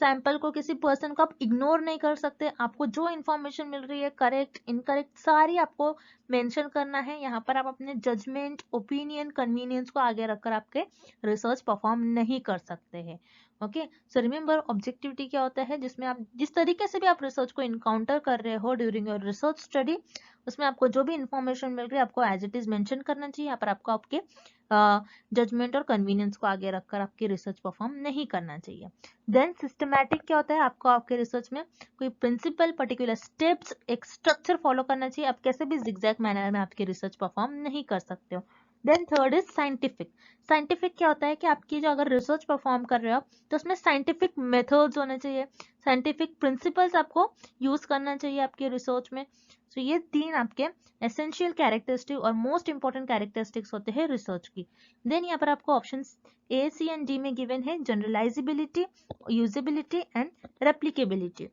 Speaker 1: सैंपल को, किसी पर्सन को आप इग्नोर नहीं कर सकते। आपको जो इंफॉर्मेशन मिल रही है, करेक्ट इनकरेक्ट सारी आपको मेंशन करना है। यहाँ पर आप अपने जजमेंट, ओपिनियन, कन्वीनियंस को आगे रखकर आपके रिसर्च परफॉर्म नहीं कर सकते हैं। ओके, सो रिमेंबर ऑब्जेक्टिविटी क्या होता है, जिसमें आप जिस तरीके से भी आप रिसर्च को इनकाउंटर कर रहे हो ड्यूरिंग योर रिसर्च स्टडी, उसमें आपको जो भी इंफॉर्मेशन मिल रही है आपको एज इट इज मेंशन करना चाहिए। यहाँ पर आपको आपके जजमेंट और कन्वीनियंस को आगे रखकर आपकी रिसर्च परफॉर्म नहीं करना चाहिए। देन सिस्टमैटिक क्या होता है, आपको आपके रिसर्च में कोई प्रिंसिपल, पर्टिकुलर स्टेप्स, एक स्ट्रक्चर फॉलो करना चाहिए। आप कैसे भी जिगजैग मैनर में आपकी रिसर्च परफॉर्म नहीं कर सकते हो। Then third is scientific. Scientific क्या होता है कि आपकी जो अगर रिसर्च परफॉर्म कर रहे हो तो उसमें साइंटिफिक मेथड्स होने चाहिए, साइंटिफिक प्रिंसिपल्स आपको यूज करना चाहिए आपके रिसर्च में। तो ये तीन आपके एसेंशियल कैरेक्टरिस्टिक और मोस्ट इंपॉर्टेंट कैरेक्टरिस्टिक्स होते हैं रिसर्च की। देन यहाँ पर आपको option A, C and D में गिवन है generalizability, usability and replicability.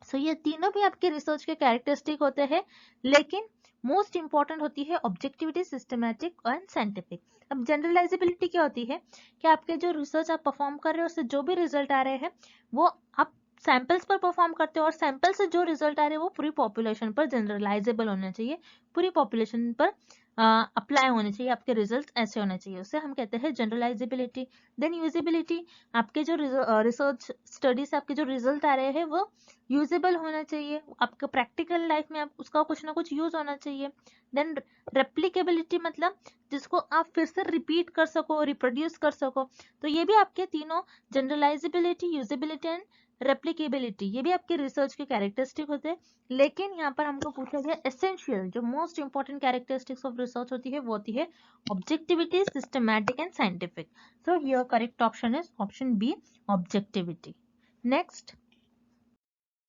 Speaker 1: So ये तीनों भी आपके रिसर्च के कैरेक्टरिस्टिक होते हैं, लेकिन मोस्ट इंपॉर्टेंट होती है ऑब्जेक्टिविटी, सिस्टमैटिक एंड साइंटिफिक। अब जनरलाइजेबिलिटी क्या होती है कि आपके जो रिसर्च आप परफॉर्म कर रहे हो उससे जो भी रिजल्ट आ रहे हैं वो आप सैंपल्स पर परफॉर्म करते हो और सैंपल से जो रिजल्ट आ रहे हैं वो पूरी पॉपुलेशन पर जनरलाइजेबल होना चाहिए, पूरी पॉपुलेशन पर अप्लाई होने चाहिए, आपके रिजल्ट ऐसे होने चाहिए, उसे हम कहते हैं जनरलाइजेबिलिटी। देन यूजेबिलिटी, आपके जो रिसर्च स्टडी से आपके जो रिजल्ट आ रहे हैं वो यूजेबल होना चाहिए, आपके प्रैक्टिकल लाइफ में आप उसका कुछ ना कुछ यूज होना चाहिए। देन रेप्लिकेबिलिटी मतलब जिसको आप फिर से रिपीट कर सको, रिप्रोड्यूस कर सको। तो ये भी आपके तीनों जनरलाइजेबिलिटी, यूजेबिलिटी एंड रेप्लिकेबिलिटी ये भी आपके रिसर्च के कैरेक्टरिस्टिक होते हैं। लेकिन यहाँ पर हमको पूछा गया एसेंशियल, जो most important characteristics of research होती है वो होती है objectivity, systematic and scientific. So your correct option is option B, objectivity. Next,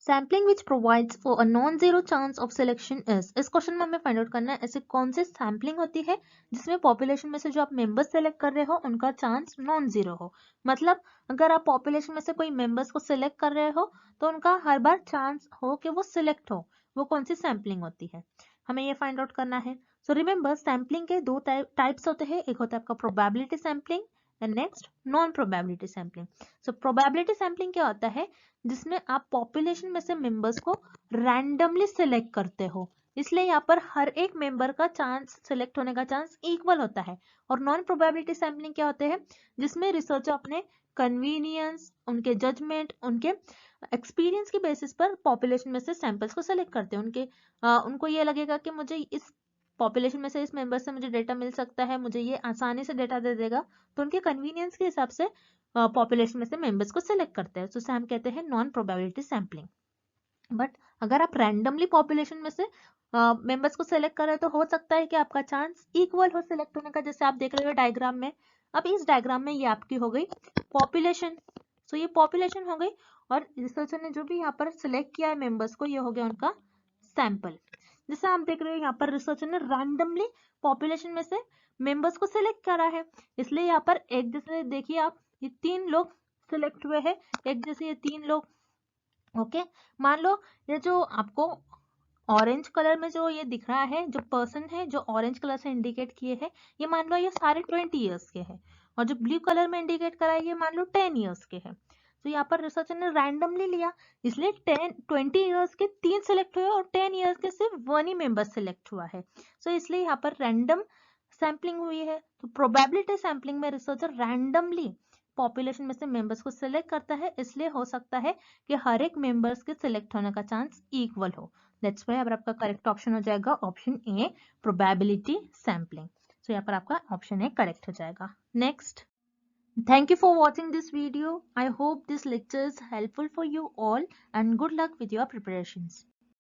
Speaker 1: sampling which provides for a non zero chance of selection is. इस क्वेश्चन में हमें फाइंड आउट करना है ऐसे कौन से सैम्पलिंग होती है जिसमें पॉपुलेशन में से जो आप मेंबर्स सेलेक्ट कर रहे हो उनका चांस नॉन जीरो हो। मतलब अगर आप पॉपुलेशन में से कोई मेंबर्स को सिलेक्ट कर रहे हो तो उनका हर बार चांस हो कि वो सिलेक्ट हो, वो कौन सी सैम्पलिंग होती है, हमें ये फाइंड आउट करना है। सो रिमेंबर सैम्पलिंग के दो टाइप्स होते हैं, एक होता है आपका probability sampling and next non probability sampling. So probability sampling क्या होता है, जिसमें आप पॉपुलेशन में से मेंबर्स को रैंडमली सिलेक्ट करते हो, इसलिए यहाँ पर हर एक मेंबर का चांस, सिलेक्ट होने का चांस इक्वल होता है। और नॉन प्रोबेबिलिटी सैम्पलिंग क्या होते हैं, जिसमें रिसर्चर अपने कन्वीनियंस, उनके जजमेंट, उनके एक्सपीरियंस की बेसिस पर पॉपुलेशन में से सैंपल्स को सिलेक्ट करते हैं। उनको ये लगेगा कि मुझे इस पॉपुलेशन में से इस मेंबर से मुझे डेटा मिल सकता है, मुझे ये आसानी से डेटा दे देगा, तो उनके कन्वीनियंस के हिसाब से पॉपुलेशन में से मेंबर्स को सिलेक्ट करते हैं, तो हम कहते हैं नॉन प्रोबेबिलिटी सैम्पलिंग। बट अगर आप रैंडमली पॉपुलेशन में से मेंबर्स को सिलेक्ट कर रहे हो तो हो सकता है कि आपका चांस इक्वल हो सिलेक्ट होने का, जैसे आप देख रहे हो डायग्राम में। अब इस डायग्राम में ये आपकी हो गई पॉपुलेशन, तो ये पॉपुलेशन हो गई और रिसर्चर ने जो भी यहाँ पर सिलेक्ट किया है मेंबर्स को, ये हो गया उनका सैंपल। जैसे आप देख रहे हो यहाँ पर रिसर्चर ने रैंडमली पॉपुलेशन में से मेंबर्स को सिलेक्ट करा है, इसलिए यहाँ पर एक जैसे देखिए आप, ये 3 लोग सिलेक्ट हुए हैं, एक जैसे ये 3 लोग। ओके, मान लो ये जो आपको ऑरेंज कलर में जो ये दिख रहा है, जो पर्सन है जो ऑरेंज कलर से इंडिकेट किए हैं, ये मान लो ये सारे 20 इयर्स के हैं, और जो ब्लू कलर में इंडिकेट करा है ये मान लो 10 इयर्स के हैं। तो यहाँ पर रिसर्चर ने रैंडमली लिया, इसलिए 20 इयर्स के 3 सिलेक्ट हुए और 10 इयर्स के सिर्फ 1 ही मेंबर सिलेक्ट हुआ है। सो इसलिए यहाँ पर रैंडम सैम्पलिंग हुई है। तो प्रोबेबिलिटी सैम्पलिंग में रिसर्चर रैंडमली पॉपुलेशन में से मेंबर्स को सिलेक्ट करता है, इसलिए हो सकता है कि हर एक मेंबर्स के सिलेक्ट होने का चांस इक्वल हो। दैट्स व्हाई अब आपका करेक्ट ऑप्शन हो जाएगा ऑप्शन ए, प्रोबेबिलिटी सैम्पलिंग। सो यहाँ पर आपका ऑप्शन ए करेक्ट हो जाएगा। Next, thank you for watching this video. I hope this lecture is helpful for you all and good luck with your preparations.